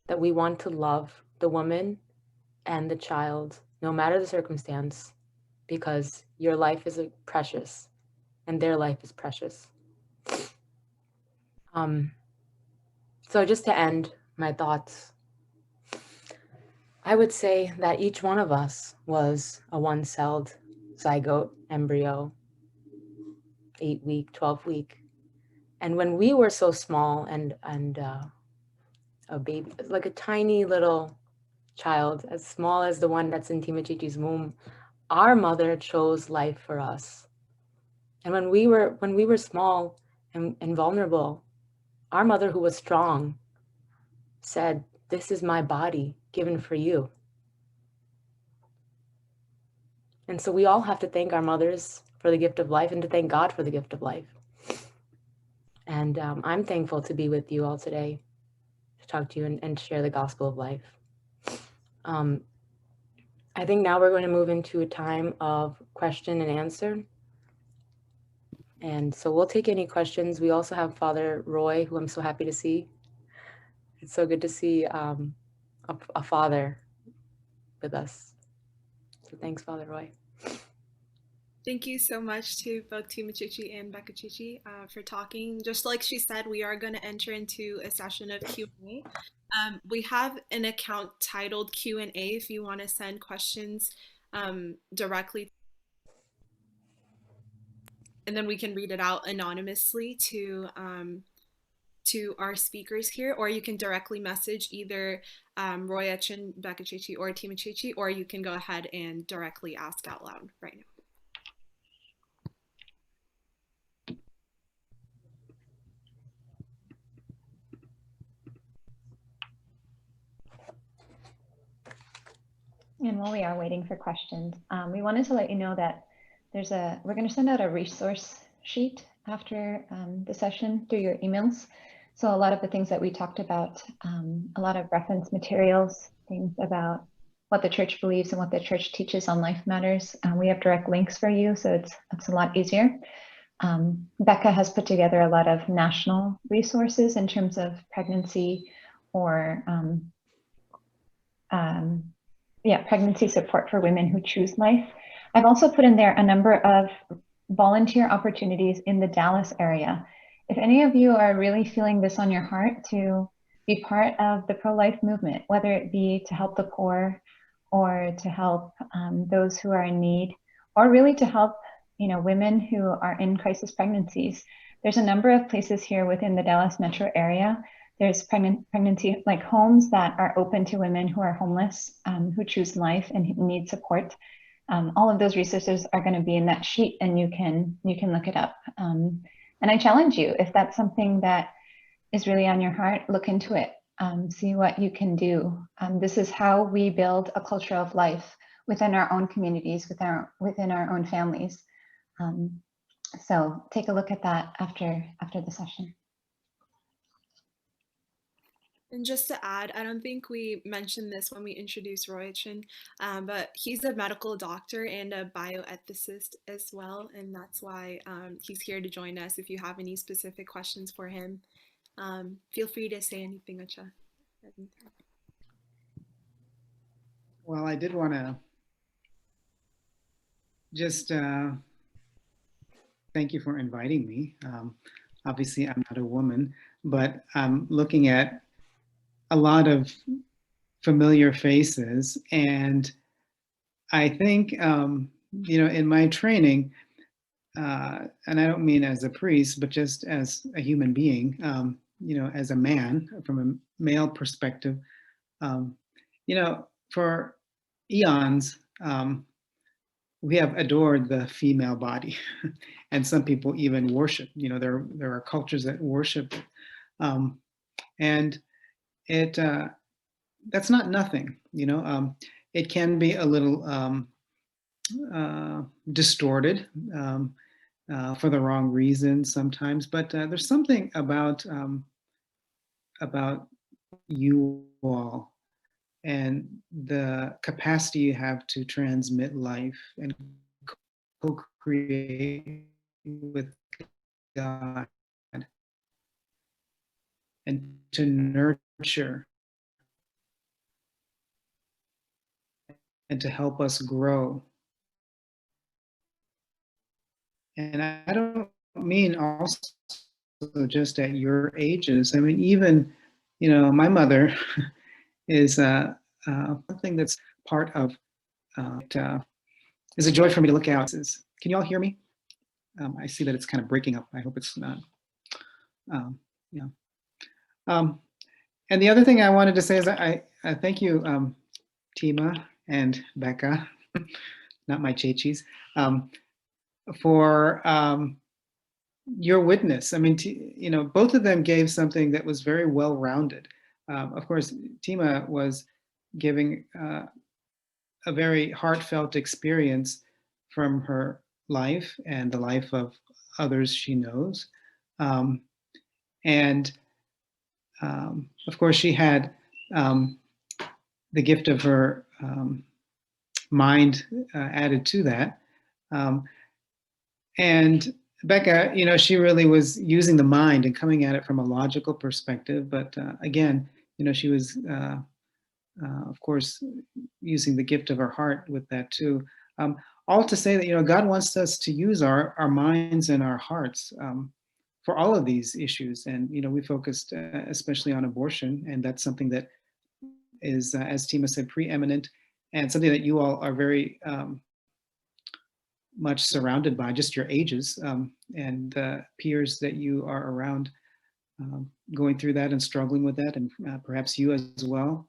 That we want to love the woman and the child, no matter the circumstance, because your life is precious and their life is precious. So just to end my thoughts, I would say that each one of us was a one-celled zygote, embryo, 8-week, 12-week. And when we were so small and a baby, like a tiny little child, as small as the one that's in Teema Chichi's womb, our mother chose life for us. And when we were small and vulnerable, our mother, who was strong, said, "This is my body given for you." And so we all have to thank our mothers for the gift of life and to thank God for the gift of life. And I'm thankful to be with you all today, to talk to you and share the gospel of life. I think now we're going to move into a time of question and answer. And so we'll take any questions. We also have Father Roy, who I'm so happy to see. It's so good to see a father with us. So thanks, Father Roy.
Thank you so much to both Teema Chichi and Becca Chichi for talking. Just like she said, we are going to enter into a session of Q&A. We have an account titled Q&A if you want to send questions directly. And then we can read it out anonymously to to our speakers here, or you can directly message either Roy Etchen, Becca Chichi, or Teema Chichi, or you can go ahead and directly ask out loud right now.
And while we are waiting for questions, we wanted to let you know that we're going to send out a resource sheet after the session through your emails. So a lot of the things that we talked about, a lot of reference materials, things about what the church believes and what the church teaches on life matters. We have direct links for you, so it's a lot easier. Becca has put together a lot of national resources in terms of pregnancy or pregnancy support for women who choose life. I've also put in there a number of volunteer opportunities in the Dallas area. If any of you are really feeling this on your heart to be part of the pro-life movement, whether it be to help the poor or to help those who are in need, or really to help women who are in crisis pregnancies, there's a number of places here within the Dallas metro area. There's pregnancy like homes that are open to women who are homeless, who choose life and need support. All of those resources are going to be in that sheet, and you can look it up. And I challenge you, if that's something that is really on your heart, look into it. See what you can do. This is how we build a culture of life within our own communities, within our own families. So take a look at that after the session.
And just to add, I don't think we mentioned this when we introduced Roy Etchen, but he's a medical doctor and a bioethicist as well, and that's why he's here to join us. If you have any specific questions for him, feel free to say anything, Acha.
Well, I did want to just thank you for inviting me. Obviously, I'm not a woman, but I'm looking at a lot of familiar faces. And I think, in my training, and I don't mean as a priest, but just as a human being, as a man, from a male perspective, for eons, we have adored the female body, and some people even worship. There are cultures that worship it, and it that's not nothing. It can be a little distorted for the wrong reasons sometimes, but there's something about you all and the capacity you have to transmit life and co-create with God and to nurture and to help us grow. And I don't mean also just at your ages. I mean, even, my mother is something that's part of, is a joy for me to look out. Can you all hear me? I see that it's kind of breaking up. I hope it's not. And the other thing I wanted to say is I thank you, Teema and Becca, not my chichis, for your witness. I mean, both of them gave something that was very well-rounded. Of course, Teema was giving a very heartfelt experience from her life and the life of others she knows. And of course, she had the gift of her mind added to that. And Becca, she really was using the mind and coming at it from a logical perspective. But again, she was, of course, using the gift of her heart with that too. All to say that, God wants us to use our minds and our hearts for all of these issues. And, we focused especially on abortion. And that's something that is, as Teema said, preeminent and something that you all are very much surrounded by, just your ages and peers that you are around. going through that and struggling with that, and perhaps you as well.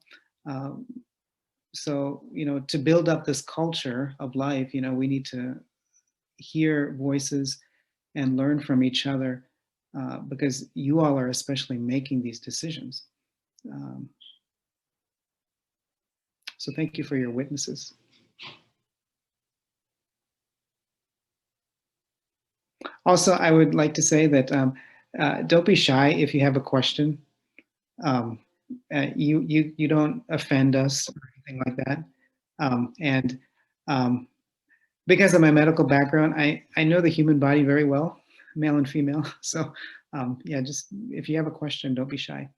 So, to build up this culture of life, we need to hear voices and learn from each other, because you all are especially making these decisions. So thank you for your witnesses. Also, I would like to say that don't be shy if you have a question. You don't offend us or anything like that. And because of my medical background, I know the human body very well, male and female. So yeah, just if you have a question, don't be shy.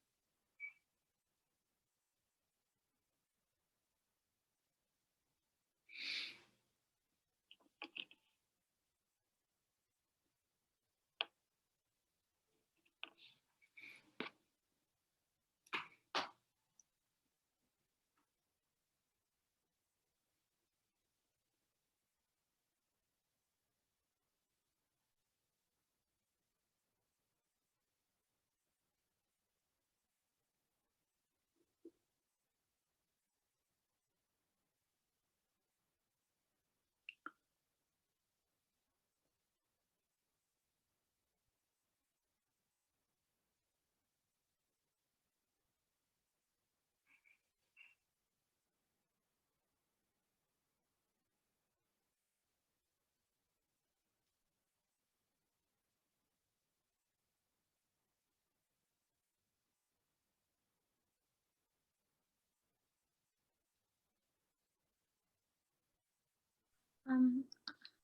Um,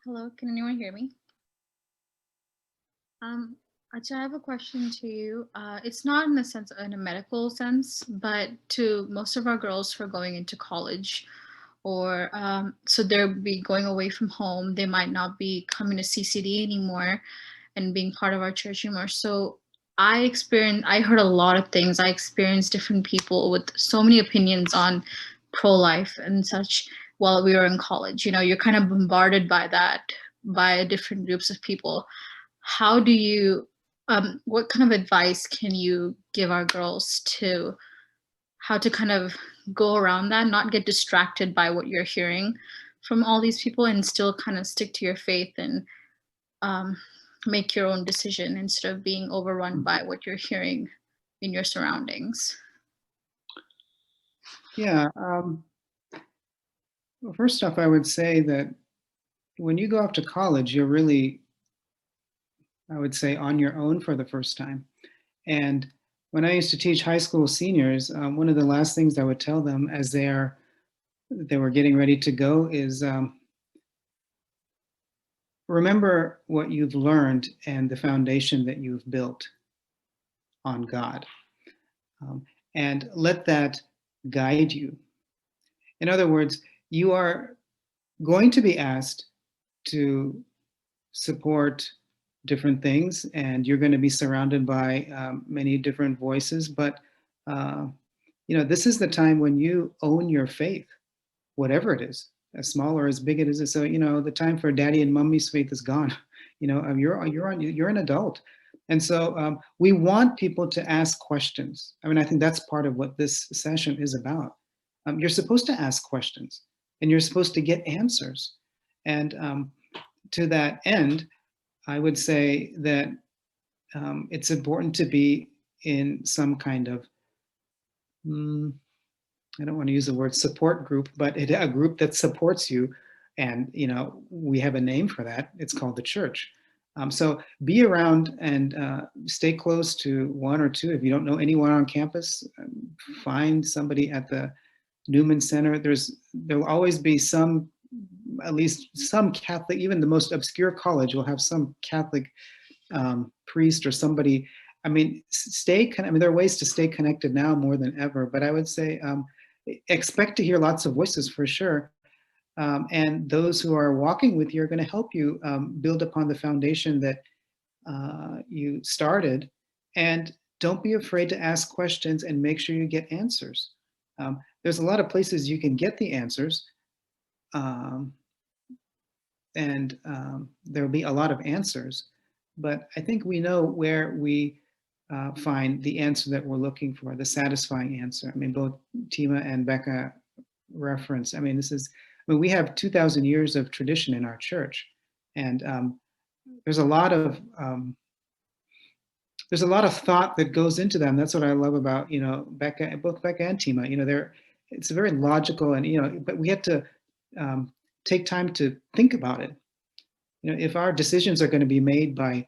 Hello, can anyone hear me? Acha, I have a question to you. It's not in a sense, in a medical sense, but to most of our girls who are going into college, or so they'll be going away from home. They might not be coming to CCD anymore and being part of our church anymore. So I heard a lot of things. I experienced different people with so many opinions on pro-life and such while we were in college. You're kind of bombarded by that, by different groups of people. How do you, what kind of advice can you give our girls to how to kind of go around that, not get distracted by what you're hearing from all these people, and still kind of stick to your faith and make your own decision instead of being overrun by what you're hearing in your surroundings?
Yeah. Well, first off, I would say that when you go off to college, you're really, I would say, on your own for the first time. And when I used to teach high school seniors, one of the last things I would tell them as they were getting ready to go is, remember what you've learned and the foundation that you've built on God, and let that guide you. In other words, you are going to be asked to support different things, and you're going to be surrounded by many different voices, but this is the time when you own your faith, whatever it is, as small or as big it is. So the time for daddy and mommy's faith is gone. You're an adult, and so we want people to ask questions. I mean, I think that's part of what this session is about. You're supposed to ask questions, and you're supposed to get answers, and to that end, I would say that it's important to be in some kind of, I don't want to use the word support group, but a group that supports you. And, we have a name for that. It's called the church. So be around and stay close to one or two. If you don't know anyone on campus, find somebody at the Newman Center. There'll always be at least some Catholic, even the most obscure college will have some Catholic priest or somebody. I mean, there are ways to stay connected now more than ever, but I would say expect to hear lots of voices for sure. And those who are walking with you are going to help you build upon the foundation that you started. And don't be afraid to ask questions and make sure you get answers. There's a lot of places you can get the answers. There'll be a lot of answers, but I think we know where we find the answer that we're looking for, the satisfying answer. I mean, both Teema and Becca reference. I mean, we have 2,000 years of tradition in our church, and there's a lot of thought that goes into them. That's what I love about, Becca, both Becca and Teema. It's very logical, and but we have to take time to think about it. If our decisions are going to be made by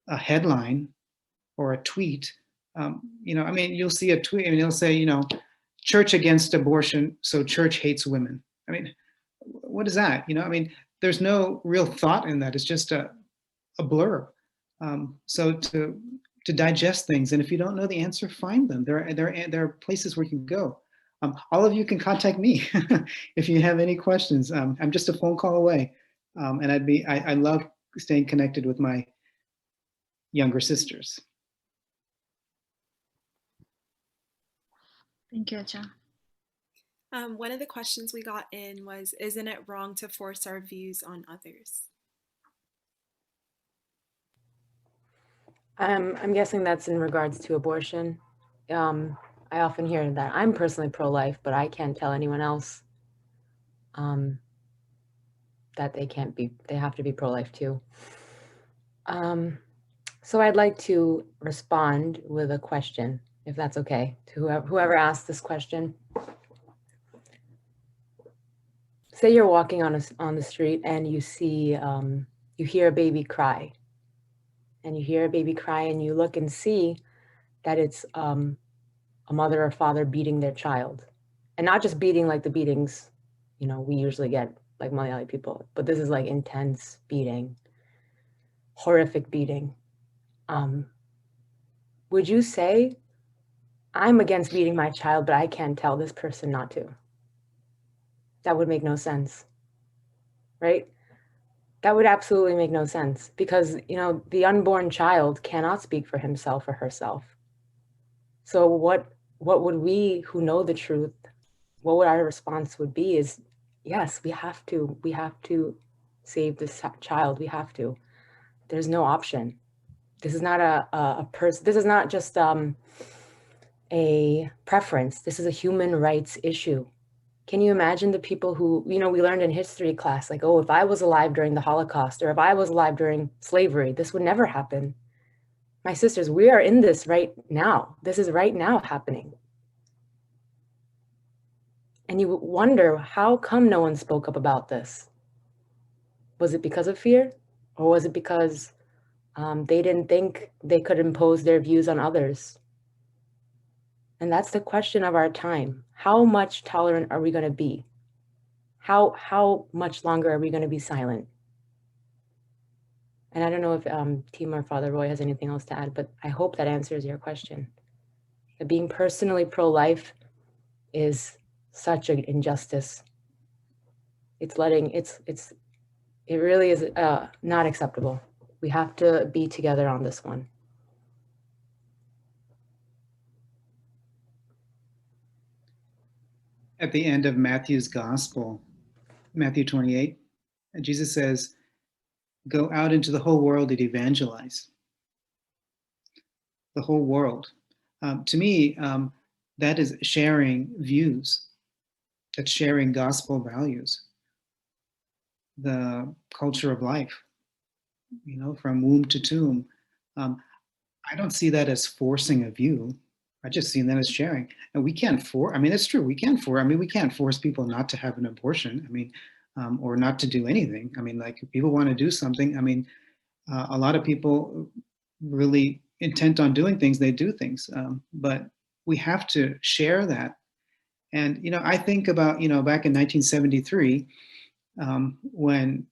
a headline or a tweet, I mean, you'll see a tweet and it'll say, church against abortion, so church hates women. I mean, what is that? I mean, there's no real thought in that. It's just a blurb. So to digest things, and if you don't know the answer, find them. There are places where you can go. All of you can contact me if you have any questions. I'm just a phone call away, and I love staying connected with my younger sisters.
Thank you, Acha.
One of the questions we got in was, isn't it wrong to force our views on others?
I'm guessing that's in regards to abortion. I often hear that I'm personally pro-life, but I can't tell anyone else that they have to be pro-life too. So I'd like to respond with a question, if that's okay, to whoever asked this question. Say you're walking on the street and you see, you hear a baby cry. And you hear a baby cry and you look and see that it's a mother or father beating their child. And not just beating like the beatings, we usually get like Malayali people, but this is like intense beating, horrific beating. Would you say, I'm against beating my child, but I can't tell this person not to? That would make no sense, right? That would absolutely make no sense, because, the unborn child cannot speak for himself or herself. So what would we who know the truth, what would our response would be is, yes, we have to save this child. We have to. There's no option. This is not a person. This is not just a preference. This is a human rights issue. Can you imagine the people who, we learned in history class, like, oh, if I was alive during the Holocaust, or if I was alive during slavery, this would never happen. My sisters, we are in this right now. This is right now happening. And you wonder, how come no one spoke up about this? Was it because of fear? Or was it because they didn't think they could impose their views on others? And that's the question of our time. How much tolerant are we going to be? How much longer are we going to be silent? And I don't know if Teema or Father Roy has anything else to add, but I hope that answers your question. That being personally pro-life is such an injustice. It really is not acceptable. We have to be together on this one.
At the end of Matthew's gospel, Matthew 28, Jesus says, go out into the whole world and evangelize. The whole world. To me, that is sharing views. That's sharing gospel values. The culture of life, from womb to tomb. I don't see that as forcing a view. I just see that as sharing. And we can't it's true, we can't force people not to have an abortion, or not to do anything. Like, if people want to do something, a lot of people really intent on doing things, they do things. But we have to share that. And, I think about, back in 1973, when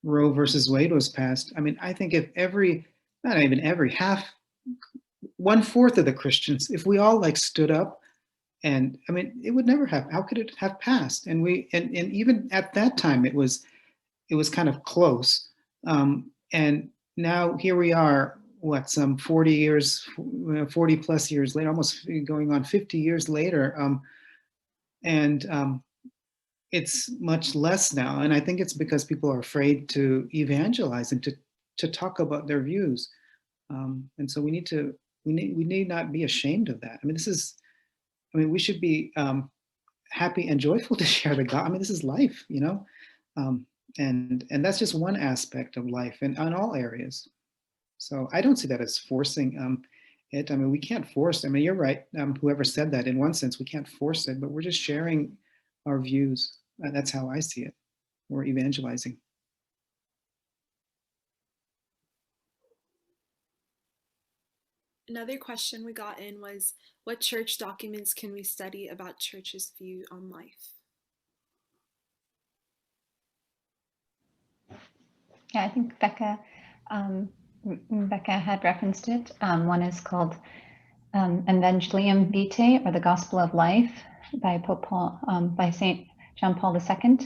Roe versus Wade was passed, I think if not even every, 1/4 of the Christians, if we all stood up, and it would never have, how could it have passed? And even at that time, it was kind of close. And now here we are, some 40 plus years later, almost going on 50 years later. And it's much less now. And I think it's because people are afraid to evangelize and to talk about their views. And so we need to we need not be ashamed of that. I mean, we should be happy and joyful to share the God. I mean, this is life, you know, and that's just one aspect of life, and on all areas. So I don't see that as forcing it. I mean, we can't force. I mean, you're right. Whoever said that, in one sense, we can't force it, but we're just sharing our views. That's how I see it. We're evangelizing.
Another question we got in was, what church documents can we study about church's view on life?
Yeah, I think Becca had referenced it. One is called Evangelium Vitae, or the Gospel of Life, by by Saint John Paul II.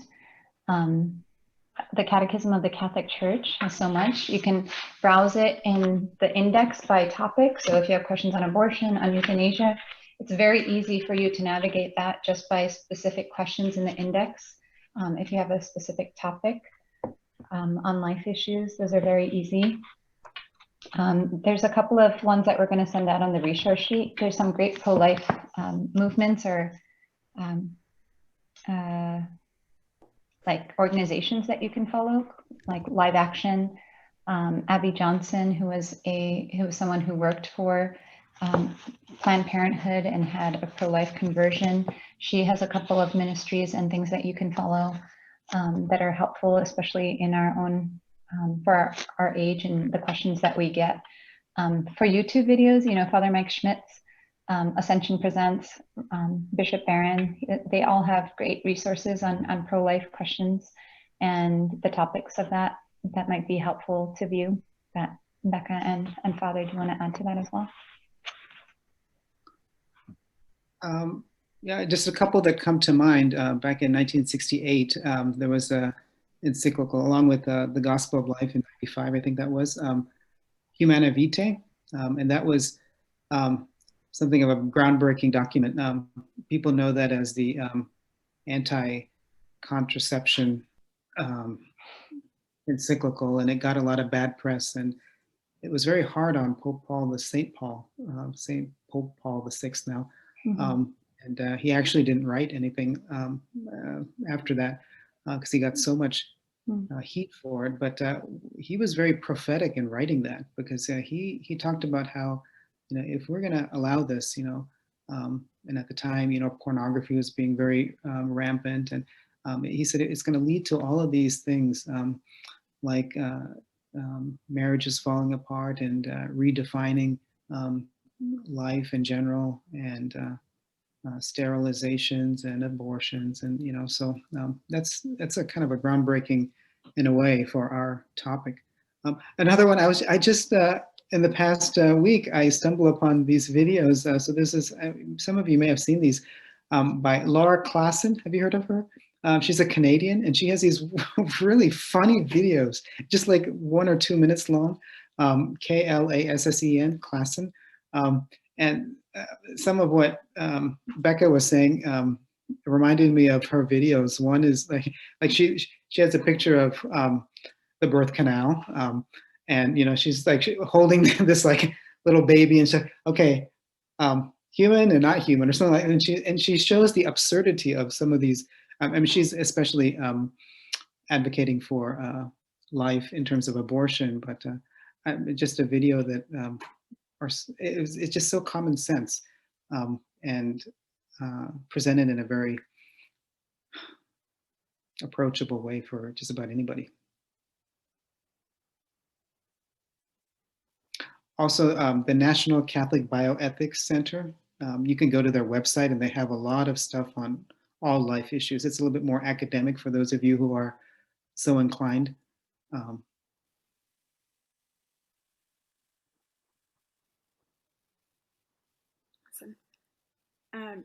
The Catechism of the Catholic Church has so much. You can browse it in the index by topic. So if you have questions on abortion, on euthanasia, it's very easy for you to navigate that just by specific questions in the index. If you have a specific topic on life issues, those are very easy. There's a couple of ones that we're going to send out on the resource sheet. There's some great pro-life movements or like organizations that you can follow, like Live Action. Abby Johnson, who was someone who worked for Planned Parenthood and had a pro-life conversion. She has a couple of ministries and things that you can follow that are helpful, especially in our own for our age and the questions that we get. For YouTube videos, you know, Father Mike Schmitz, Ascension Presents, Bishop Barron, they all have great resources on pro-life questions and the topics of that might be helpful to view. That Becca and Father, do you want to add to that as well?
Yeah, just a couple that come to mind. Back in 1968, there was a encyclical along with the Gospel of Life in 95, I think that was, Humana Vitae, and that was something of a groundbreaking document. People know that as the anti-contraception encyclical, and it got a lot of bad press, and it was very hard on Pope Saint Pope Paul VI now. Mm-hmm. And he actually didn't write anything after that because he got so much heat for it. But he was very prophetic in writing that, because he talked about how, you know, if we're going to allow this, you know, and at the time, you know, pornography was being very rampant, and he said it's going to lead to all of these things, like marriages falling apart and redefining life in general, and sterilizations and abortions, and you know, so that's a kind of a groundbreaking in a way for our topic. Another one, I just in the past week I stumbled upon these videos. So this is some of you may have seen these by Laura Klassen. Have you heard of her? She's a Canadian, and she has these really funny videos, just like 1 or 2 minutes long. Klassen, Klassen. And some of what Becca was saying reminded me of her videos. One is like she has a picture of the birth canal, and you know, she's like holding this like little baby, and she's like, okay, human and not human, or something like that. And she shows the absurdity of some of these. I mean, she's especially advocating for life in terms of abortion, but just a video that. It's just so common sense, and presented in a very approachable way for just about anybody. Also, the National Catholic Bioethics Center, you can go to their website and they have a lot of stuff on all life issues. It's a little bit more academic for those of you who are so inclined.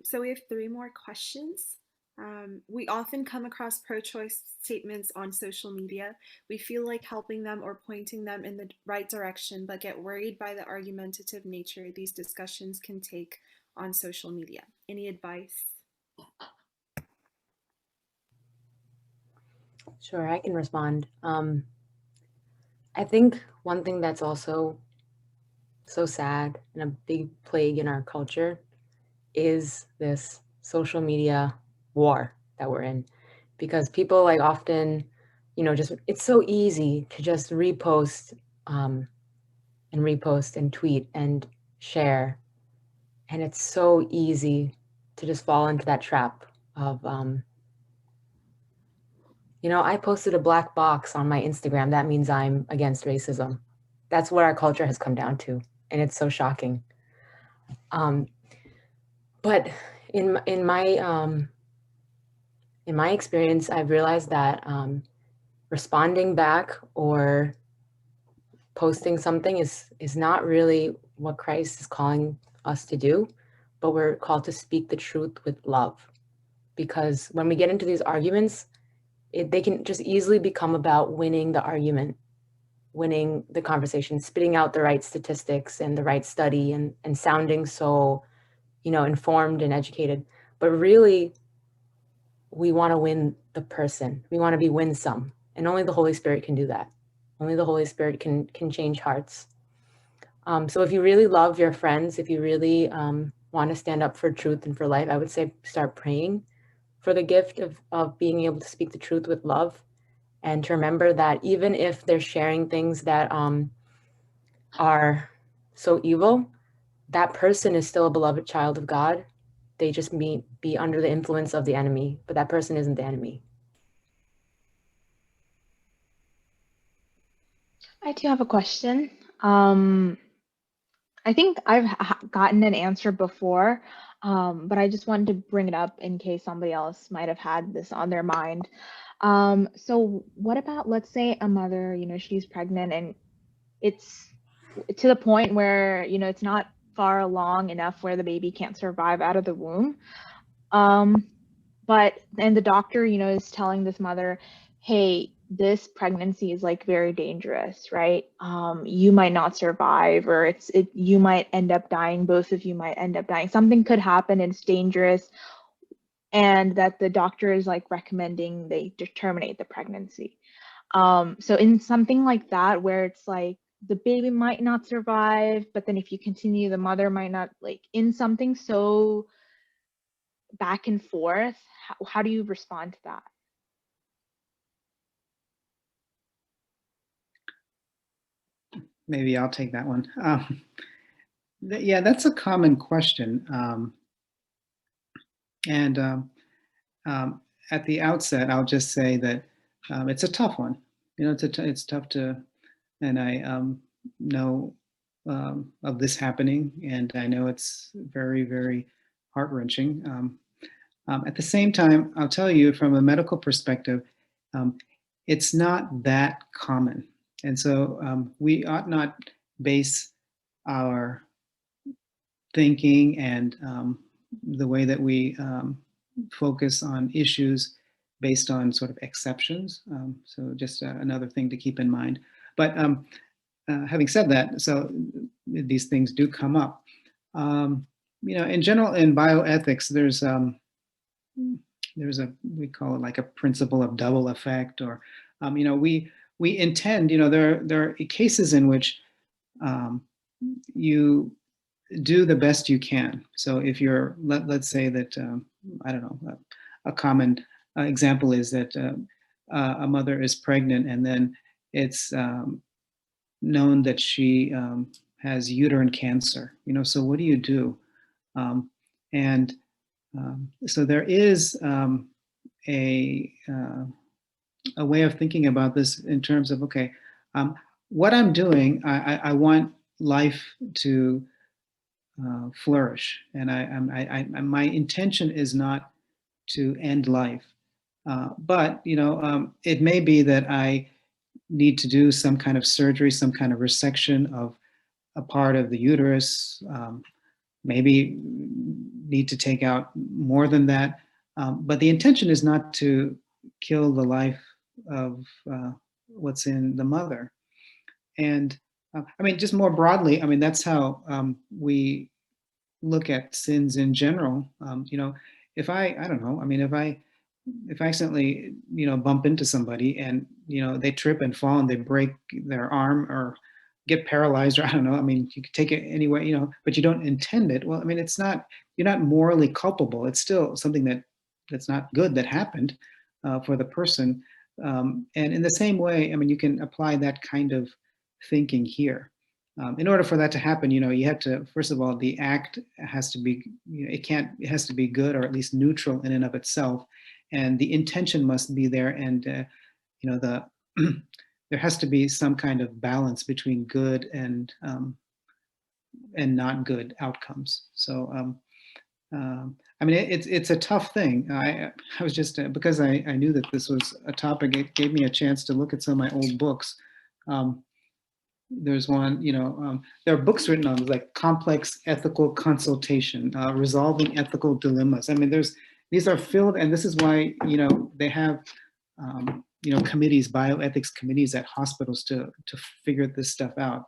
So we have 3 more questions. We often come across pro-choice statements on social media. We feel like helping them or pointing them in the right direction, but get worried by the argumentative nature these discussions can take on social media. Any advice?
Sure, I can respond. I think one thing that's also so sad and a big plague in our culture is this social media war that we're in, because people like often, just it's so easy to just repost and tweet and share, and it's so easy to just fall into that trap of I posted a black box on my Instagram, that means I'm against racism. That's what our culture has come down to, and it's so shocking. But in my experience, I've realized that responding back or posting something is not really what Christ is calling us to do, but we're called to speak the truth with love. Because when we get into these arguments, they can just easily become about winning the argument, winning the conversation, spitting out the right statistics and the right study, and sounding so, informed and educated. But really, we want to win the person. We want to be winsome. And only the Holy Spirit can do that. Only the Holy Spirit can change hearts. So if you really love your friends, if you really want to stand up for truth and for life, I would say start praying for the gift of being able to speak the truth with love, and to remember that even if they're sharing things that are so evil, that person is still a beloved child of God. They just may be under the influence of the enemy, but that person isn't the enemy.
I do have a question. I think I've gotten an answer before, but I just wanted to bring it up in case somebody else might have had this on their mind. So what about, let's say a mother, she's pregnant and it's to the point where, it's not far along enough where the baby can't survive out of the womb. And the doctor, is telling this mother, hey, this pregnancy is like very dangerous, right? You might not survive, or you might end up dying. Both of you might end up dying. Something could happen and it's dangerous, and that the doctor is like recommending they terminate the pregnancy. So in something like that, where it's like the baby might not survive, but then if you continue, the mother might not, like in something so back and forth, how do you respond to that?
Maybe I'll take that one. Yeah, that's a common question. And at the outset, I'll just say that it's a tough one. It's tough to, and I know of this happening, and I know it's very, very heart-wrenching. At the same time, I'll tell you from a medical perspective, it's not that common. And so we ought not base our thinking and the way that we focus on issues based on sort of exceptions. So just another thing to keep in mind. But having said that, so these things do come up. In general, in bioethics, there's we call it like a principle of double effect, or we intend, there are cases in which you do the best you can. So if you're, let's say that, I don't know, a common example is that a mother is pregnant and then it's known that she has uterine cancer, so what do you do? And so there is a way of thinking about this in terms of, okay, what I'm doing, I want life to flourish, and my intention is not to end life, but it may be that I need to do some kind of surgery, some kind of resection of a part of the uterus, maybe need to take out more than that, but the intention is not to kill the life of what's in the mother. And just more broadly, that's how we look at sins in general. If I don't know, if I accidentally, bump into somebody and, they trip and fall and they break their arm or get paralyzed, or I don't know. I mean, you could take it anyway, you know, but you don't intend it. Well, I mean, it's not, you're not morally culpable. It's still something that's not good that happened for the person. And in the same way, I mean, you can apply that kind of thinking here. In order for that to happen, you know, you have to, first of all, the act has to be, you know, it has to be good, or at least neutral in and of itself. And the intention must be there. And, you know, there has to be some kind of balance between good and not good outcomes. So, I mean, it's a tough thing. I was just, because I knew that this was a topic, it gave me a chance to look at some of my old books. There's one, you know, there are books written on like complex ethical consultation, resolving ethical dilemmas. I mean, these are filled, and this is why, you know, they have, you know, committees, bioethics committees at hospitals to figure this stuff out.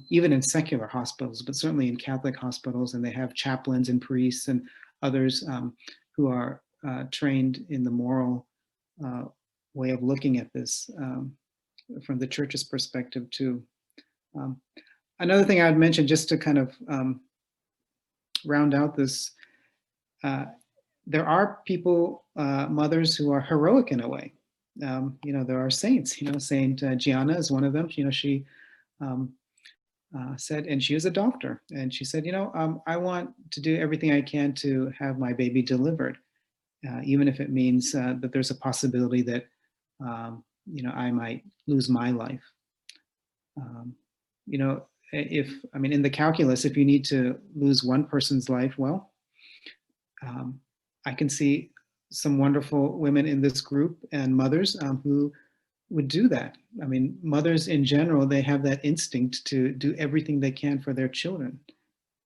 Even in secular hospitals, but certainly in Catholic hospitals, and they have chaplains and priests and others who are trained in the moral way of looking at this from the church's perspective too. Another thing I would mention, just to kind of round out this, there are people, mothers who are heroic in a way. You know, there are saints, you know, Saint Gianna is one of them. You know, she said, and she was a doctor, and she said, you know, I want to do everything I can to have my baby delivered, even if it means that there's a possibility that, you know, I might lose my life. You know, I mean, in the calculus, if you need to lose one person's life, well, I can see some wonderful women in this group and mothers who would do that. I mean, mothers in general, they have that instinct to do everything they can for their children.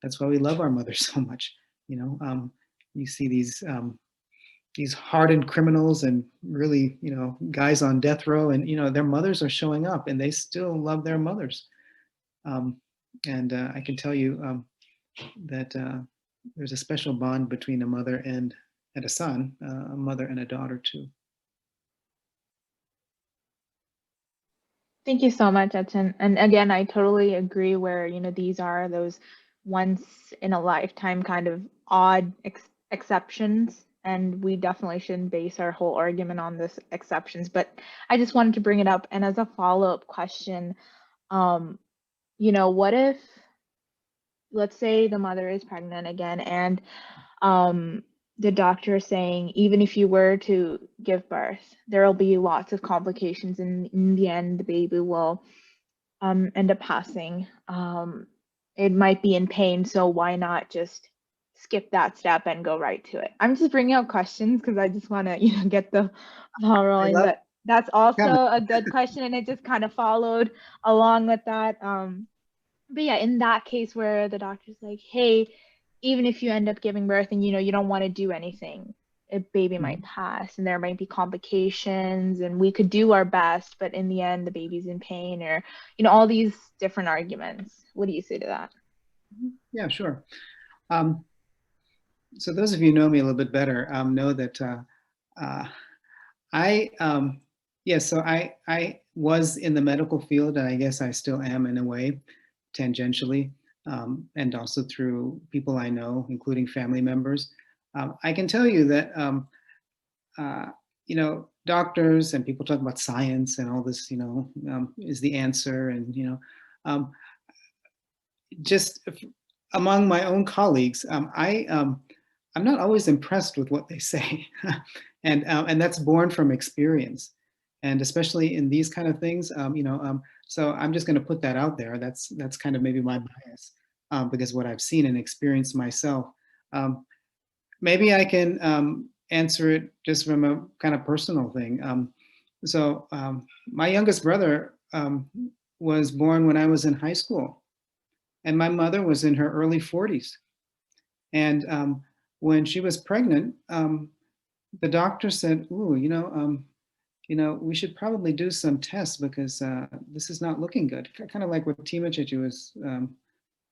That's why we love our mothers so much. You know, you see these hardened criminals and really, you know, guys on death row, and, you know, their mothers are showing up and they still love their mothers. And I can tell you that there's a special bond between a mother and a son, a mother and a daughter too.
Thank you so much, Edson. And again, I totally agree where, you know, these are those once in a lifetime kind of odd exceptions. And we definitely shouldn't base our whole argument on this exceptions. But I just wanted to bring it up. And as a follow-up question, you know, what if, let's say the mother is pregnant again, and the doctor is saying, even if you were to give birth, there will be lots of complications, and in the end, the baby will end up passing. It might be in pain, so why not just skip that step and go right to it? I'm just bringing up questions because I just want to, you know, get the ball rolling. But that's also a good question, and it just kind of followed along with that. But yeah, in that case where the doctor's like, hey, even if you end up giving birth and, you know, you don't want to do anything, a baby might pass and there might be complications, and we could do our best, but in the end the baby's in pain, or, you know, all these different arguments. What do you say to that?
Yeah, sure. So those of you who know me a little bit better know that so I was in the medical field, and I guess I still am in a way, tangentially, and also through people I know, including family members. I can tell you that, you know, doctors and people talk about science and all this, you know, is the answer. And, you know, just among my own colleagues, I'm not always impressed with what they say. And that's born from experience. And especially in these kind of things, you know, so I'm just going to put that out there. That's kind of maybe my bias, because what I've seen and experienced myself. Maybe I can answer it just from a kind of personal thing. So my youngest brother was born when I was in high school, and my mother was in her early 40s. And when she was pregnant, the doctor said, "Ooh, you know, we should probably do some tests because this is not looking good." Kind of like what Teema Chichi was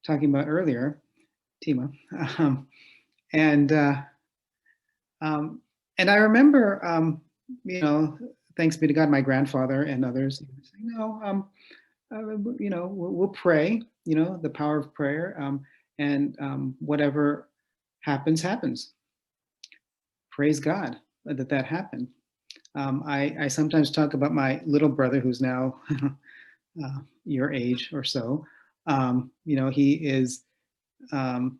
talking about earlier, Teema. And I remember, you know, thanks be to God, my grandfather and others saying, "No, you know, we'll pray, you know, the power of prayer, and whatever happens, happens. Praise God that that happened. I sometimes talk about my little brother who's now your age or so. You know, he is um,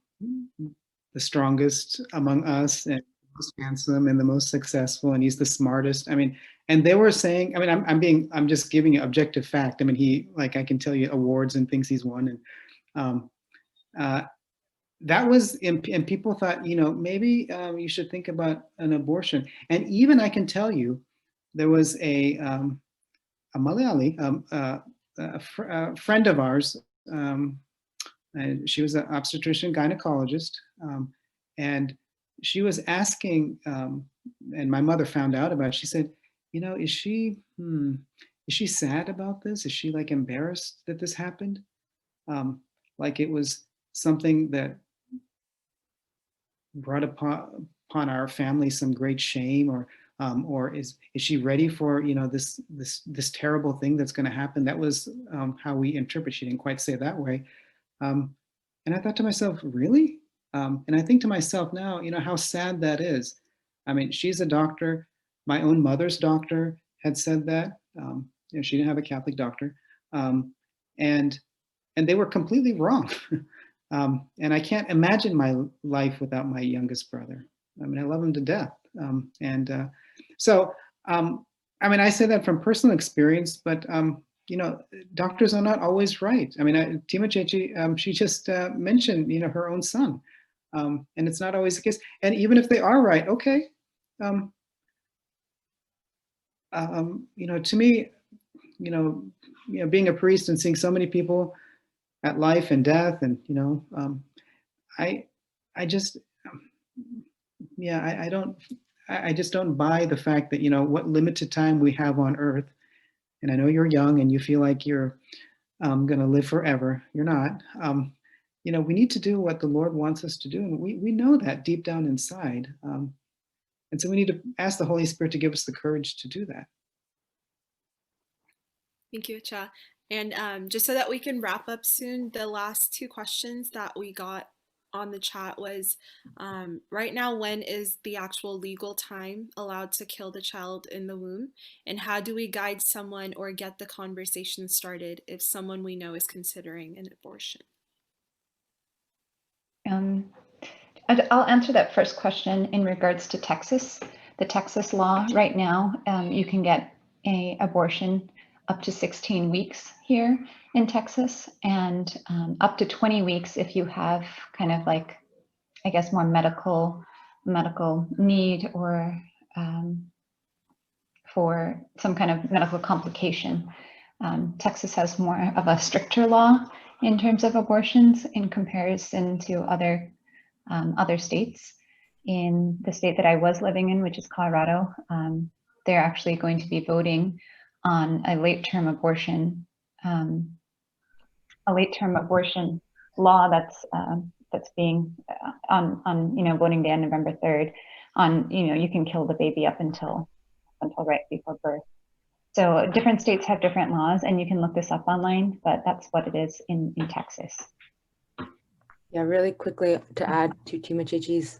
the strongest among us and most handsome and the most successful, and he's the smartest. I mean, and they were saying, I mean, I'm just giving you objective fact. I mean, he, like, I can tell you awards and things he's won, and um, uh, that was, and people thought, you know, maybe you should think about an abortion. And even I can tell you, there was a Malayali, a friend of ours, and she was an obstetrician gynecologist, and she was asking, and my mother found out about it. She said, you know, is she sad about this? Is she like embarrassed that this happened? Like it was something that brought upon our family some great shame, or is she ready for, you know, this terrible thing that's going to happen? That was how we interpret. She didn't quite say it that way, and I thought to myself, really? And I think to myself now, you know, how sad that is. I mean, she's a doctor. My own mother's doctor had said that. You know, she didn't have a Catholic doctor, and they were completely wrong. And I can't imagine my life without my youngest brother. I mean, I love him to death. So, I mean, I say that from personal experience, but you know, doctors are not always right. I mean, Teema Chechi, she just mentioned, you know, her own son, and it's not always the case. And even if they are right, okay, you know, to me, you know, being a priest and seeing so many people at life and death, and you know, I just, yeah, I just don't buy the fact that, you know, what limited time we have on earth. And I know you're young and you feel like you're going to live forever. You're not. You know, we need to do what the Lord wants us to do. And we know that deep down inside. And so we need to ask the Holy Spirit to give us the courage to do that.
Thank you, Cha. And just so that we can wrap up soon, the last two questions that we got on the chat was, right now, when is the actual legal time allowed to kill the child in the womb? And how do we guide someone or get the conversation started if someone we know is considering an abortion?
I'll answer that first question in regards to Texas. The Texas law right now, you can get an abortion up to 16 weeks here in Texas, and up to 20 weeks if you have kind of like, I guess, more medical need, or for some kind of medical complication. Texas has more of a stricter law in terms of abortions in comparison to other states. In the state that I was living in, which is Colorado, they're actually going to be voting on a late-term abortion law that's being on you know, voting day on November 3rd. On, you know, you can kill the baby up until right before birth. So different states have different laws, and you can look this up online, but that's what it is in Texas.
Yeah, really quickly to add to Teema Chechi's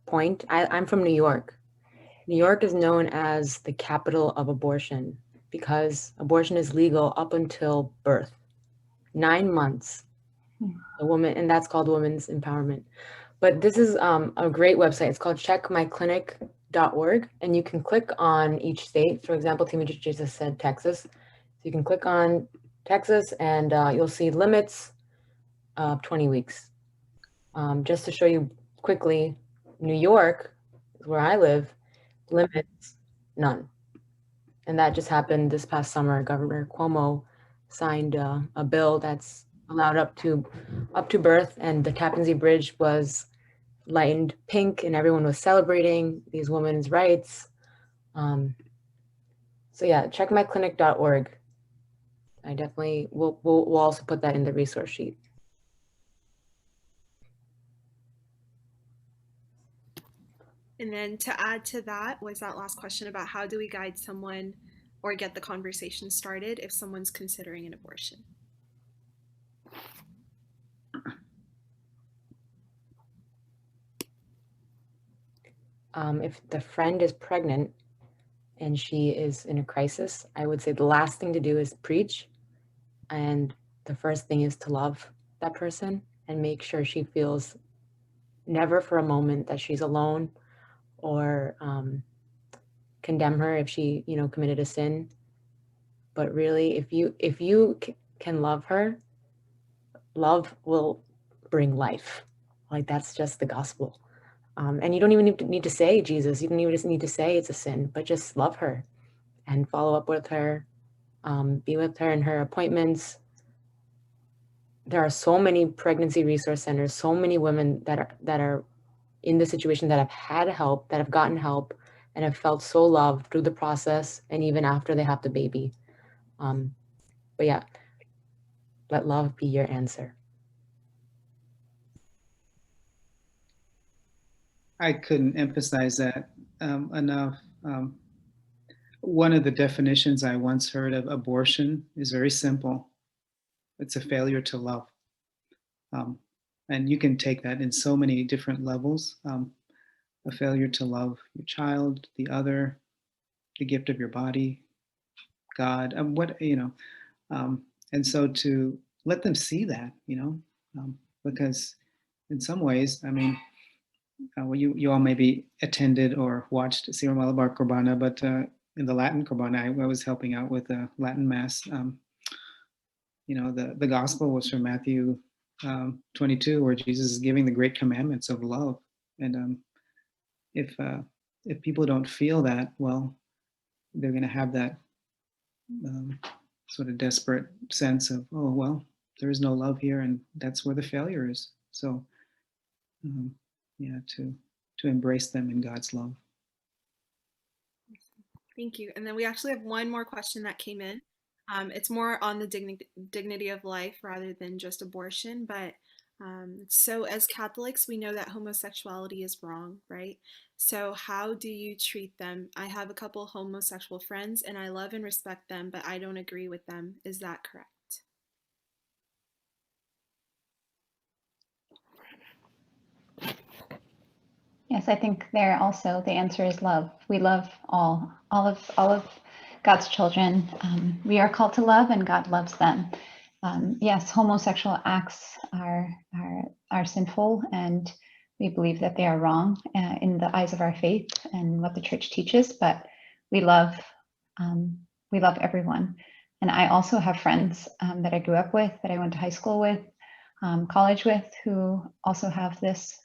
point, I'm from New York. New York is known as the capital of abortion because abortion is legal up until birth, 9 months. A woman, and that's called women's empowerment. But this is a great website. It's called checkmyclinic.org, and you can click on each state. For example, Teema Chechi just said Texas. So you can click on Texas, and you'll see limits of 20 weeks. Just to show you quickly, New York, where I live, limits none. And that just happened this past summer. Governor Cuomo signed a bill that's allowed up to birth, and the Tappan Zee Bridge was lightened pink, and everyone was celebrating these women's rights. So yeah, checkmyclinic.org. I definitely we'll also put that in the resource sheet.
And then to add to that was that last question about how do we guide someone or get the conversation started if someone's considering an abortion?
If the friend is pregnant and she is in a crisis, I would say the last thing to do is preach. And the first thing is to love that person and make sure she feels never for a moment that she's alone, or condemn her if she, committed a sin. But really, if you can love her, love will bring life. Like, that's just the gospel. And you don't even need to say Jesus. You don't even just need to say it's a sin, but just love her and follow up with her, be with her in her appointments. There are so many pregnancy resource centers, so many women that are in the situation that have had help, that have gotten help, and have felt so loved through the process and even after they have the baby. But yeah, let love be your answer.
I couldn't emphasize that enough. One of the definitions I once heard of abortion is very simple. It's a failure to love. And you can take that in so many different levels. A failure to love your child, the other, the gift of your body, God, and so to let them see that, because in some ways, I mean, well, you all maybe attended or watched Sierra Malabar Corbana, but in the Latin Corbana, I was helping out with the Latin Mass. The gospel was from Matthew 22, where Jesus is giving the great commandments of love. And if people don't feel that, well, they're going to have that sort of desperate sense of, oh, well, there is no love here, and that's where the failure is. So, to embrace them in God's love.
Thank you. And then we actually have one more question that came in. It's more on the dignity of life rather than just abortion. But so as Catholics, we know that homosexuality is wrong, right? So how do you treat them? I have a couple homosexual friends and I love and respect them, but I don't agree with them. Is that correct?
Yes, I think there also the answer is love. We love all of God's children. We are called to love, and God loves them. Yes, homosexual acts are sinful, and we believe that they are wrong in the eyes of our faith and what the church teaches. But we love everyone. And I also have friends that I grew up with, that I went to high school with, college with, who also have this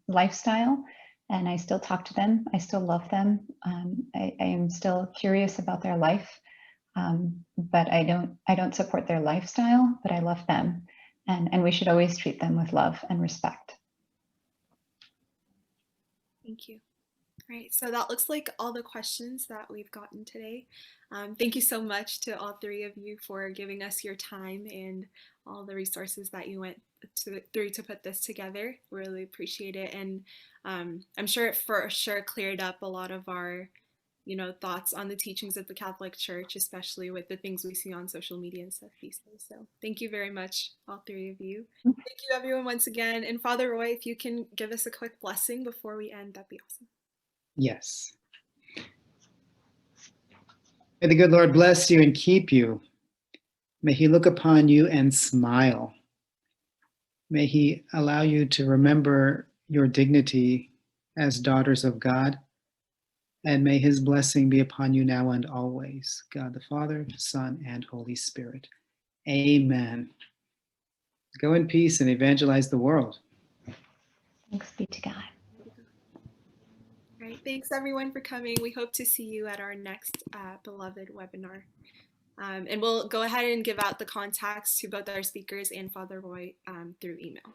lifestyle. And I still talk to them. I still love them. I am still curious about their life, but I don't support their lifestyle. But I love them, and we should always treat them with love and respect.
Thank you. All right, so that looks like all the questions that we've gotten today. Thank you so much to all three of you for giving us your time and all the resources that you went through to put this together. Really appreciate it. And I'm sure it for sure cleared up a lot of our, thoughts on the teachings of the Catholic Church, especially with the things we see on social media and stuff these days. So thank you very much, all three of you. Thank you everyone once again. And Father Roy, if you can give us a quick blessing before we end, that'd be awesome.
Yes. May the good Lord bless you and keep you. May he look upon you and smile. May he allow you to remember your dignity as daughters of God. And may his blessing be upon you now and always. God the Father, Son, and Holy Spirit. Amen. Go in peace and evangelize the world.
Thanks be to God.
All right, thanks everyone for coming. We hope to see you at our next beloved webinar. And we'll go ahead and give out the contacts to both our speakers and Father Roy through email.